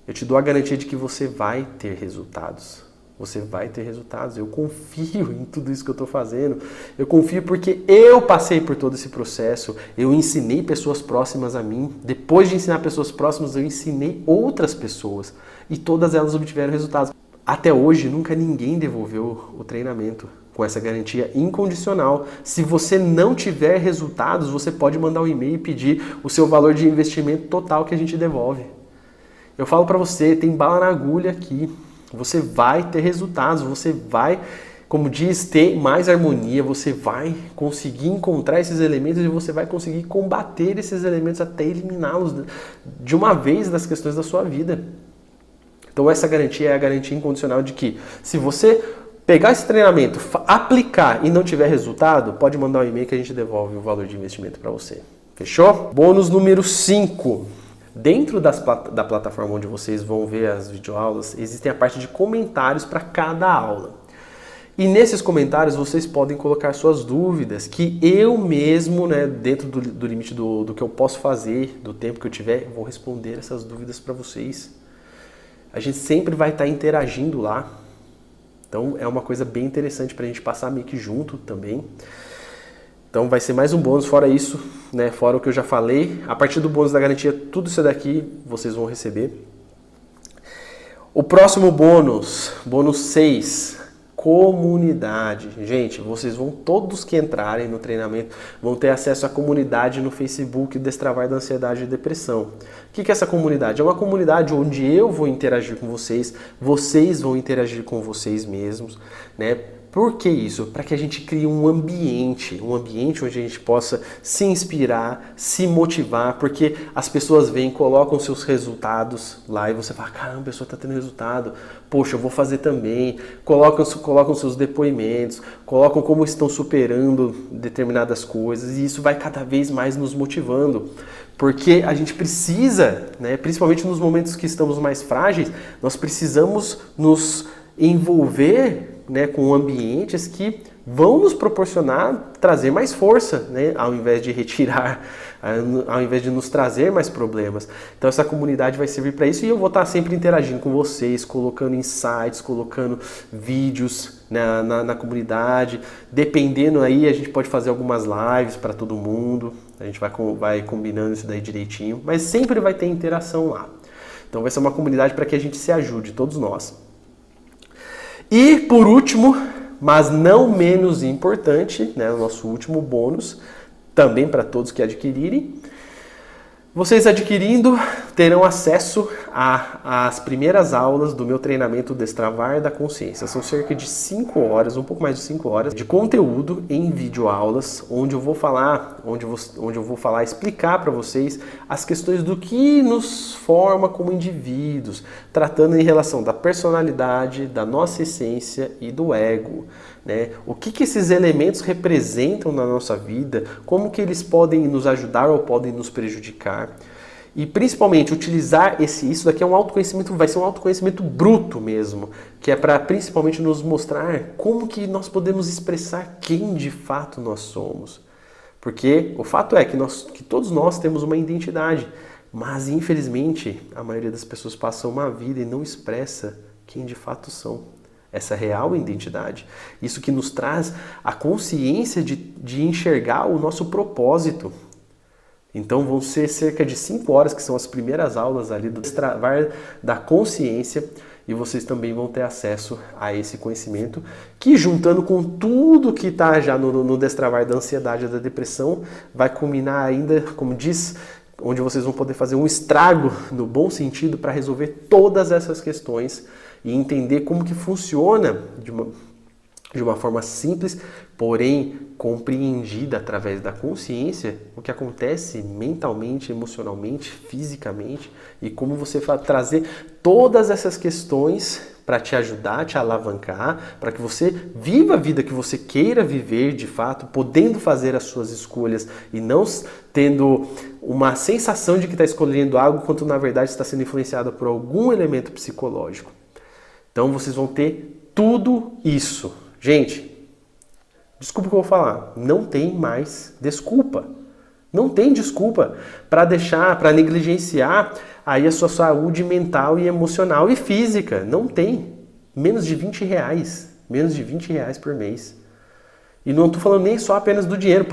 Eu te dou a garantia de que você vai ter resultados. Você vai ter resultados. Eu confio em tudo isso que eu estou fazendo. Eu confio porque eu passei por todo esse processo. Eu ensinei pessoas próximas a mim. Depois de ensinar pessoas próximas, eu ensinei outras pessoas. E todas elas obtiveram resultados. Até hoje, nunca ninguém devolveu o treinamento com essa garantia incondicional. Se você não tiver resultados, você pode mandar um e-mail e pedir o seu valor de investimento total que a gente devolve. Eu falo para você, tem bala na agulha aqui. Você vai ter resultados, você vai, como diz, ter mais harmonia, você vai conseguir encontrar esses elementos e você vai conseguir combater esses elementos até eliminá-los de uma vez das questões da sua vida. Então essa garantia é a garantia incondicional de que se você pegar esse treinamento, aplicar e não tiver resultado, pode mandar um e-mail que a gente devolve o valor de investimento para você. Fechou? Bônus número 5. Dentro da plataforma onde vocês vão ver as videoaulas, existem a parte de comentários para cada aula. E nesses comentários vocês podem colocar suas dúvidas, que eu mesmo, né, dentro do limite do que eu posso fazer, do tempo que eu tiver, vou responder essas dúvidas para vocês. A gente sempre vai estar interagindo lá. Então é uma coisa bem interessante para a gente passar meio que junto também. Então vai ser mais um bônus, fora isso, né? Fora o que eu já falei. A partir do bônus da garantia, tudo isso daqui vocês vão receber. O próximo bônus, bônus 6, comunidade. Gente, vocês vão, todos que entrarem no treinamento, vão ter acesso à comunidade no Facebook Destravar da Ansiedade e Depressão. O que é essa comunidade? É uma comunidade onde eu vou interagir com vocês, vocês vão interagir com vocês mesmos, né? Por que isso? Para que a gente crie um ambiente onde a gente possa se inspirar, se motivar, porque as pessoas vêm, colocam seus resultados lá e você fala, caramba, a pessoa está tendo resultado, poxa, eu vou fazer também, colocam seus depoimentos, colocam como estão superando determinadas coisas e isso vai cada vez mais nos motivando. Porque a gente precisa, né, principalmente nos momentos que estamos mais frágeis, nós precisamos nos envolver, né, com ambientes que vão nos proporcionar trazer mais força, né, ao invés de retirar, ao invés de nos trazer mais problemas. Então essa comunidade vai servir para isso e eu vou estar sempre interagindo com vocês, colocando insights, colocando vídeos na comunidade. Dependendo aí, a gente pode fazer algumas lives para todo mundo. A gente vai combinando isso daí direitinho, mas sempre vai ter interação lá. Então vai ser uma comunidade para que a gente se ajude, todos nós. E por último, mas não menos importante, né, o nosso último bônus, também para todos que adquirirem, vocês adquirindo terão acesso às primeiras aulas do meu treinamento Destravar da Consciência. São cerca de 5 horas, um pouco mais de 5 horas de conteúdo em videoaulas, onde eu vou falar, explicar para vocês as questões do que nos forma como indivíduos, tratando em relação da personalidade, da nossa essência e do ego. Né? O que esses elementos representam na nossa vida, como que eles podem nos ajudar ou podem nos prejudicar. E principalmente utilizar isso daqui é um autoconhecimento, vai ser um autoconhecimento bruto mesmo, que é para principalmente nos mostrar como que nós podemos expressar quem de fato nós somos. Porque o fato é que todos nós temos uma identidade, mas infelizmente a maioria das pessoas passa uma vida e não expressa quem de fato são. Essa real identidade. Isso que nos traz a consciência de enxergar o nosso propósito. Então vão ser cerca de 5 horas, que são as primeiras aulas ali do Destravar da Consciência, e vocês também vão ter acesso a esse conhecimento, que juntando com tudo que está já no Destravar da Ansiedade e da Depressão, vai culminar ainda, como diz, onde vocês vão poder fazer um estrago, no bom sentido, para resolver todas essas questões e entender como que funciona de uma forma simples, porém compreendida através da consciência, o que acontece mentalmente, emocionalmente, fisicamente, e como você trazer todas essas questões para te ajudar, te alavancar, para que você viva a vida que você queira viver de fato, podendo fazer as suas escolhas e não tendo uma sensação de que está escolhendo algo, quando na verdade está sendo influenciado por algum elemento psicológico. Então vocês vão ter tudo isso. Gente, desculpa o que eu vou falar, não tem mais desculpa. Não tem desculpa para negligenciar aí a sua saúde mental e emocional e física. Não tem. Menos de R$20. Menos de R$20 por mês. E não estou falando nem só apenas do dinheiro.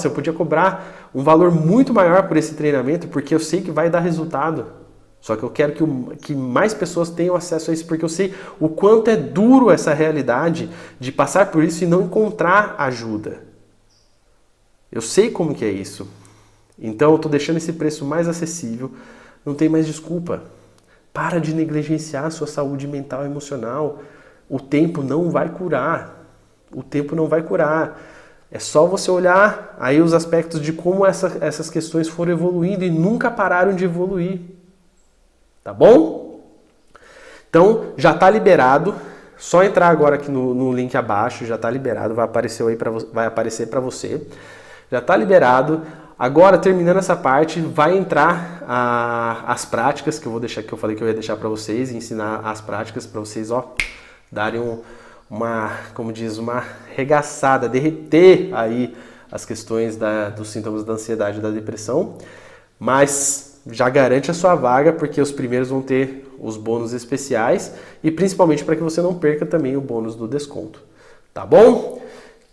Eu podia cobrar um valor muito maior por esse treinamento, porque eu sei que vai dar resultado. Só que eu quero que mais pessoas tenham acesso a isso, porque eu sei o quanto é duro essa realidade de passar por isso e não encontrar ajuda. Eu sei como que é isso. Então eu estou deixando esse preço mais acessível, não tem mais desculpa. Para de negligenciar a sua saúde mental e emocional. O tempo não vai curar. O tempo não vai curar. É só você olhar aí os aspectos de como essas questões foram evoluindo e nunca pararam de evoluir. Tá bom? Então, já está liberado. Só entrar agora aqui no link abaixo, já está liberado, vai aparecer para você. Já está liberado. Agora, terminando essa parte, vai entrar as práticas que eu falei que eu ia deixar para vocês, e ensinar as práticas para vocês, darem uma regaçada, derreter aí as questões dos sintomas da ansiedade e da depressão. Mas já garante a sua vaga, porque os primeiros vão ter os bônus especiais e principalmente para que você não perca também o bônus do desconto. Tá bom?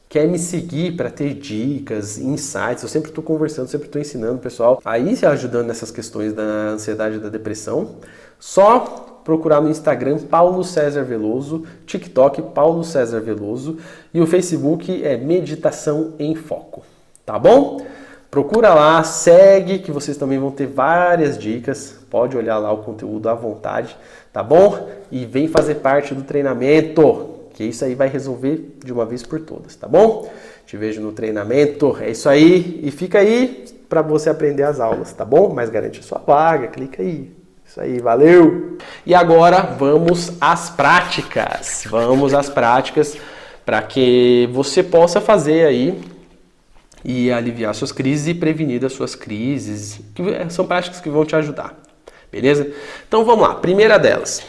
Quer me seguir para ter dicas, insights? Eu sempre estou conversando, sempre estou ensinando o pessoal aí se ajudando nessas questões da ansiedade e da depressão. Só procurar no Instagram Paulo César Veloso, TikTok Paulo César Veloso e o Facebook é Meditação em Foco. Tá bom? Procura lá, segue, que vocês também vão ter várias dicas. Pode olhar lá o conteúdo à vontade, tá bom? E vem fazer parte do treinamento. Que isso aí vai resolver de uma vez por todas, tá bom? Te vejo no treinamento, é isso aí. E fica aí para você aprender as aulas, tá bom? Mas garante a sua vaga, clica aí. Isso aí, valeu! E agora vamos às práticas. Vamos às práticas para que você possa fazer aí e aliviar suas crises e prevenir as suas crises. São práticas que vão te ajudar, beleza? Então vamos lá, primeira delas.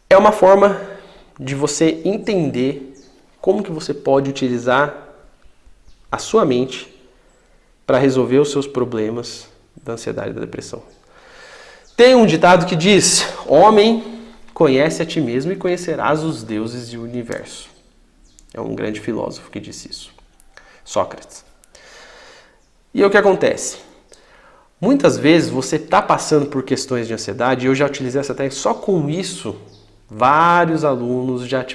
É uma forma de você entender como que você pode utilizar a sua mente para resolver os seus problemas da ansiedade e da depressão. Tem um ditado que diz: homem, conhece a ti mesmo e conhecerás os deuses e o universo. É um grande filósofo que disse isso, Sócrates. E o que acontece? Muitas vezes você está passando por questões de ansiedade, e eu já utilizei essa técnica, só com isso, vários alunos já,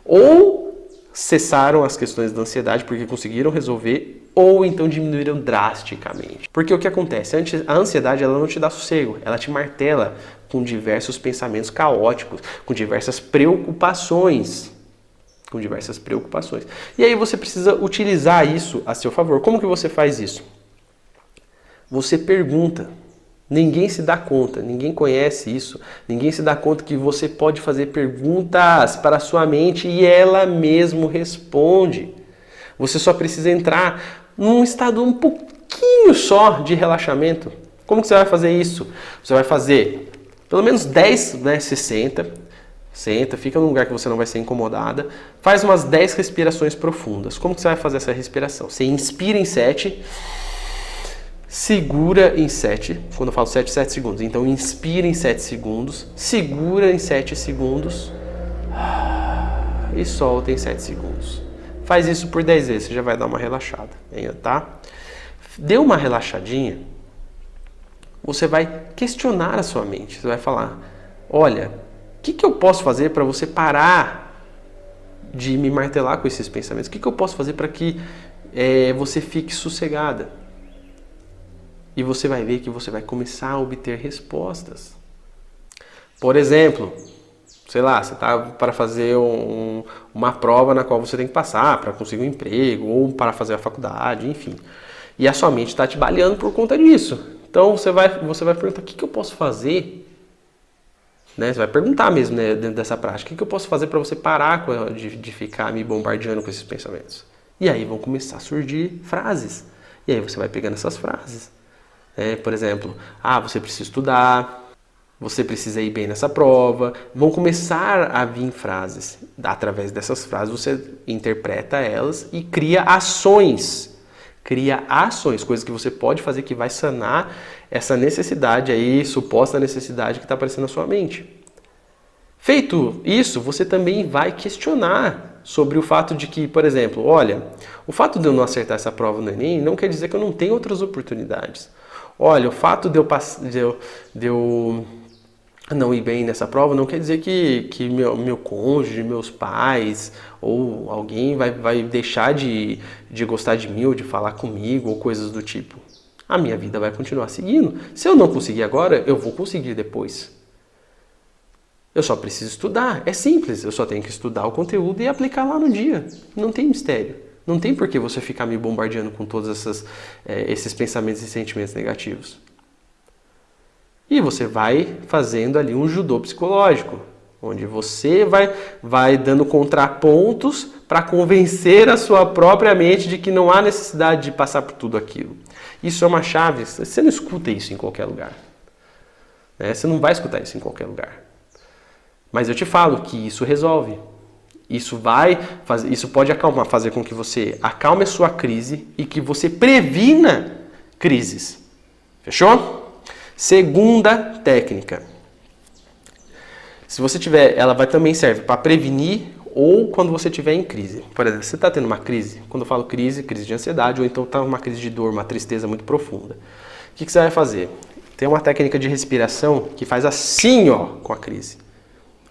ou cessaram as questões da ansiedade porque conseguiram resolver, ou então diminuíram drasticamente. Porque o que acontece? A ansiedade, ela não te dá sossego, ela te martela com diversos pensamentos caóticos, com diversas preocupações. E aí você precisa utilizar isso a seu favor. Como que você faz isso? Você pergunta. Ninguém se dá conta, ninguém conhece isso, ninguém se dá conta que você pode fazer perguntas para a sua mente e ela mesmo responde. Você só precisa entrar num estado um pouquinho só de relaxamento. Como que você vai fazer isso? Você vai fazer pelo menos 10, né? Você senta, fica num lugar que você não vai ser incomodada, faz umas 10 respirações profundas. Como que você vai fazer essa respiração? Você inspira em 7, segura em 7, quando eu falo 7 segundos. Então inspira em 7 segundos, segura em 7 segundos e solta em 7 segundos. Faz isso por 10 vezes, você já vai dar uma relaxada, tá? Deu uma relaxadinha, você vai questionar a sua mente. Você vai falar: olha, o que eu posso fazer para você parar de me martelar com esses pensamentos? O que eu posso fazer para que você fique sossegada? E você vai ver que você vai começar a obter respostas. Por exemplo, sei lá, você está para fazer uma prova na qual você tem que passar para conseguir um emprego ou para fazer a faculdade, enfim. E a sua mente está te baleando por conta disso. Então você vai perguntar: o que eu posso fazer? Né? Você vai perguntar mesmo, né, dentro dessa prática: o que eu posso fazer para você parar de ficar me bombardeando com esses pensamentos? E aí vão começar a surgir frases. E aí você vai pegando essas frases. Por exemplo, você precisa estudar, você precisa ir bem nessa prova. Vão começar a vir frases. Através dessas frases você interpreta elas e cria ações. Coisas que você pode fazer que vai sanar essa necessidade aí, suposta necessidade que está aparecendo na sua mente. Feito isso, você também vai questionar sobre o fato de que, por exemplo, olha, o fato de eu não acertar essa prova no Enem não quer dizer que eu não tenho outras oportunidades. Olha, o fato de eu não ir bem nessa prova não quer dizer que meu cônjuge, meus pais ou alguém vai deixar de gostar de mim ou de falar comigo ou coisas do tipo. A minha vida vai continuar seguindo. Se eu não conseguir agora, eu vou conseguir depois. Eu só preciso estudar. É simples, eu só tenho que estudar o conteúdo e aplicar lá no dia. Não tem mistério. Não tem por que você ficar me bombardeando com todos esses pensamentos e sentimentos negativos. E você vai fazendo ali um judô psicológico, onde você vai dando contrapontos para convencer a sua própria mente de que não há necessidade de passar por tudo aquilo. Isso é uma chave, você não escuta isso em qualquer lugar. Você não vai escutar isso em qualquer lugar. Mas eu te falo que isso resolve. Isso pode fazer com que você acalme a sua crise e que você previna crises. Fechou? Segunda técnica. Se você tiver, ela também serve para prevenir ou quando você estiver em crise. Por exemplo, você está tendo uma crise. Quando eu falo crise de ansiedade, ou então está uma crise de dor, uma tristeza muito profunda. O que você vai fazer? Tem uma técnica de respiração que faz assim, com a crise.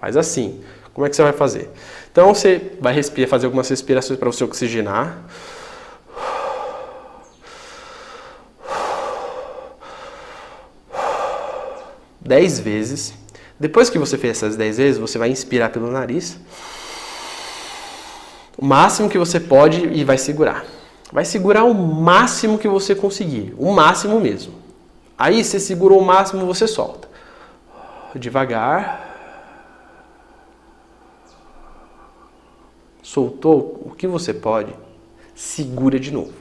Faz assim. Como é que você vai fazer? Então você vai fazer algumas respirações para você oxigenar. 10 vezes. Depois que você fez essas 10 vezes, você vai inspirar pelo nariz. O máximo que você pode e vai segurar. Vai segurar o máximo que você conseguir, o máximo mesmo. Aí você segurou o máximo, você solta. Devagar. Soltou o que você pode, segura de novo.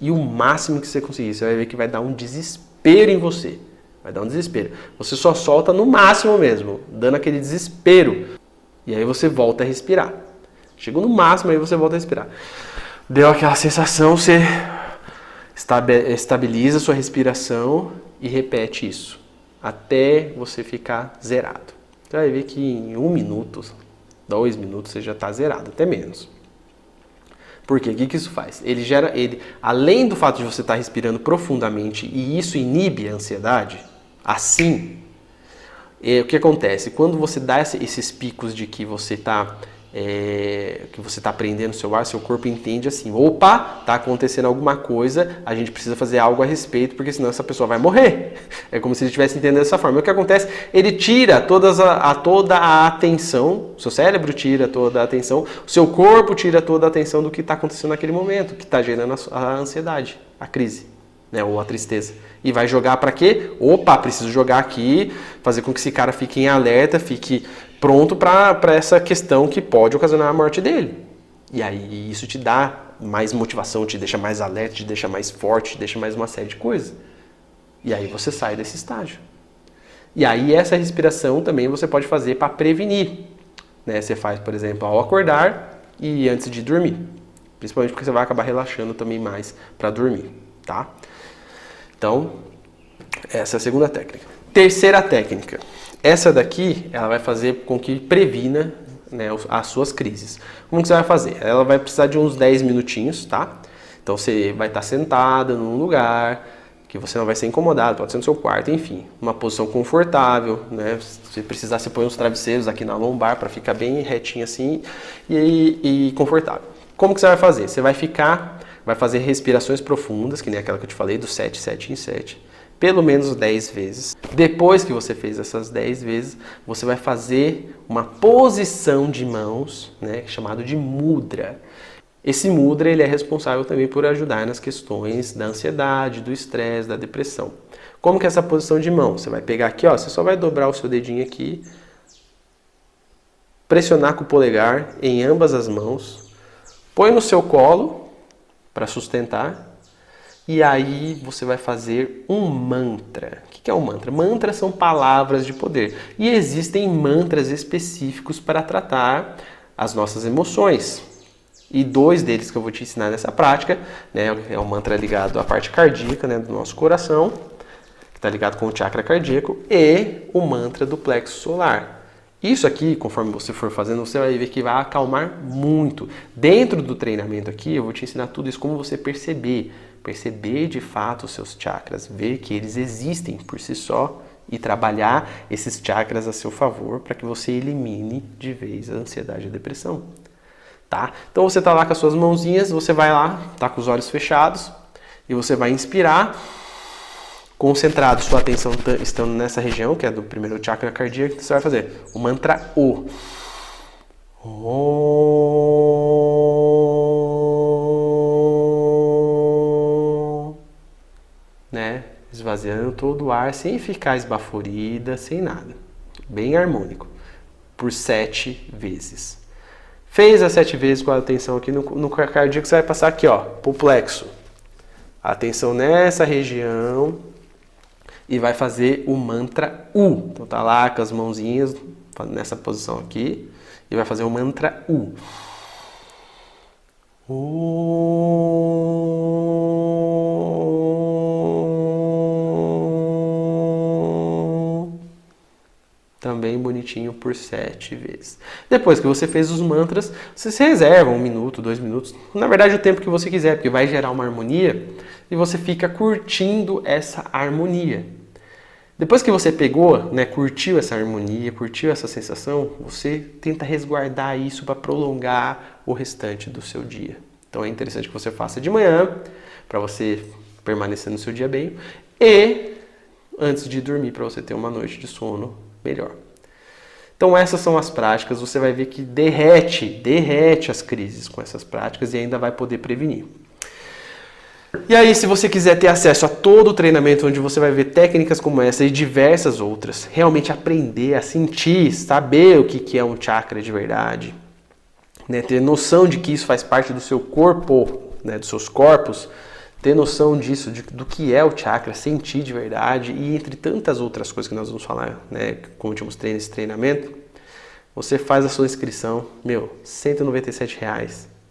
E o máximo que você conseguir, você vai ver que vai dar um desespero em você. Vai dar um desespero. Você só solta no máximo mesmo, dando aquele desespero. E aí você volta a respirar. Chegou no máximo, aí você volta a respirar. Deu aquela sensação, você estabiliza a sua respiração e repete isso. Até você ficar zerado. Você vai ver que em 1 minuto, 2 minutos, você já está zerado, até menos. Por quê? O que isso faz? Além do fato de você estar respirando profundamente e isso inibe a ansiedade, assim, o que acontece? Quando você dá esses picos de que você está prendendo seu ar, seu corpo entende assim, opa, está acontecendo alguma coisa, a gente precisa fazer algo a respeito, porque senão essa pessoa vai morrer. É como se ele estivesse entendendo dessa forma. O que acontece? Ele tira toda a atenção, seu cérebro tira toda a atenção, o seu corpo tira toda a atenção do que está acontecendo naquele momento, que está gerando a ansiedade, a crise, né, ou a tristeza. E vai jogar para quê? Opa, preciso jogar aqui, fazer com que esse cara fique em alerta, fique pronto para essa questão que pode ocasionar a morte dele. E aí isso te dá mais motivação, te deixa mais alerta, te deixa mais forte, te deixa mais uma série de coisas. E aí você sai desse estágio. E aí essa respiração também você pode fazer para prevenir. Né? Você faz, por exemplo, ao acordar e antes de dormir. Principalmente porque você vai acabar relaxando também mais para dormir. Tá? Então, essa é a segunda técnica. Terceira técnica. Essa daqui, ela vai fazer com que previna, né, as suas crises. Como que você vai fazer? Ela vai precisar de uns 10 minutinhos, tá? Então você vai estar sentada num lugar que você não vai ser incomodado, pode ser no seu quarto, enfim. Uma posição confortável, né? Se precisar, você põe uns travesseiros aqui na lombar para ficar bem retinho assim e confortável. Como que você vai fazer? Você vai fazer respirações profundas, que nem aquela que eu te falei, do 7, 7 em 7, pelo menos 10 vezes. Depois que você fez essas 10 vezes, você vai fazer uma posição de mãos, né, chamado de mudra. Esse mudra ele é responsável também por ajudar nas questões da ansiedade, do estresse, da depressão. Como que é essa posição de mão? Você vai pegar aqui, ó, você só vai dobrar o seu dedinho aqui, pressionar com o polegar em ambas as mãos, põe no seu colo para sustentar e aí você vai fazer um mantra. O que é um mantra? Mantras são palavras de poder e existem mantras específicos para tratar as nossas emoções. E 2 deles que eu vou te ensinar nessa prática, né, é um mantra ligado à parte cardíaca, né, do nosso coração, que está ligado com o chakra cardíaco, e o mantra do plexo solar. Isso aqui, conforme você for fazendo, você vai ver que vai acalmar muito. Dentro do treinamento aqui, eu vou te ensinar tudo isso, como você perceber de fato os seus chakras, ver que eles existem por si só e trabalhar esses chakras a seu favor para que você elimine de vez a ansiedade e a depressão. Tá? Então você está lá com as suas mãozinhas, você vai lá, tá com os olhos fechados e você vai inspirar, concentrado, sua atenção estando nessa região, que é do primeiro chakra cardíaco, você vai fazer o mantra O. Né? Esvaziando todo o ar sem ficar esbaforida, sem nada. Bem harmônico. Por 7 vezes. Fez as 7 vezes com a atenção aqui no cardíaco, você vai passar aqui, ó, pro plexo. Atenção nessa região e vai fazer o mantra U. Então tá lá com as mãozinhas nessa posição aqui e vai fazer o mantra U. Também bonitinho por 7 vezes. Depois que você fez os mantras, você se reserva 1 minuto, 2 minutos. Na verdade, o tempo que você quiser, porque vai gerar uma harmonia e você fica curtindo essa harmonia. Depois que você pegou, né, curtiu essa harmonia, curtiu essa sensação, você tenta resguardar isso para prolongar o restante do seu dia. Então é interessante que você faça de manhã, para você permanecer no seu dia bem, e antes de dormir, para você ter uma noite de sono melhor. Então essas são as práticas, você vai ver que derrete as crises com essas práticas e ainda vai poder prevenir. E aí, se você quiser ter acesso a todo o treinamento, onde você vai ver técnicas como essa e diversas outras, realmente aprender a sentir, saber o que é um chakra de verdade, né, ter noção de que isso faz parte do seu corpo, né, dos seus corpos, ter noção disso, do que é o chakra, sentir de verdade e entre tantas outras coisas que nós vamos falar, né, com últimos treinos esse treinamento, você faz a sua inscrição, R$ 197,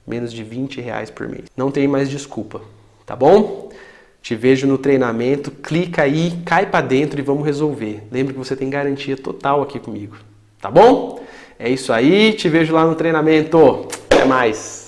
menos de R$ 20 por mês. Não tem mais desculpa, tá bom? Te vejo no treinamento, clica aí, cai pra dentro e vamos resolver. Lembre que você tem garantia total aqui comigo, tá bom? É isso aí, te vejo lá no treinamento. Até mais!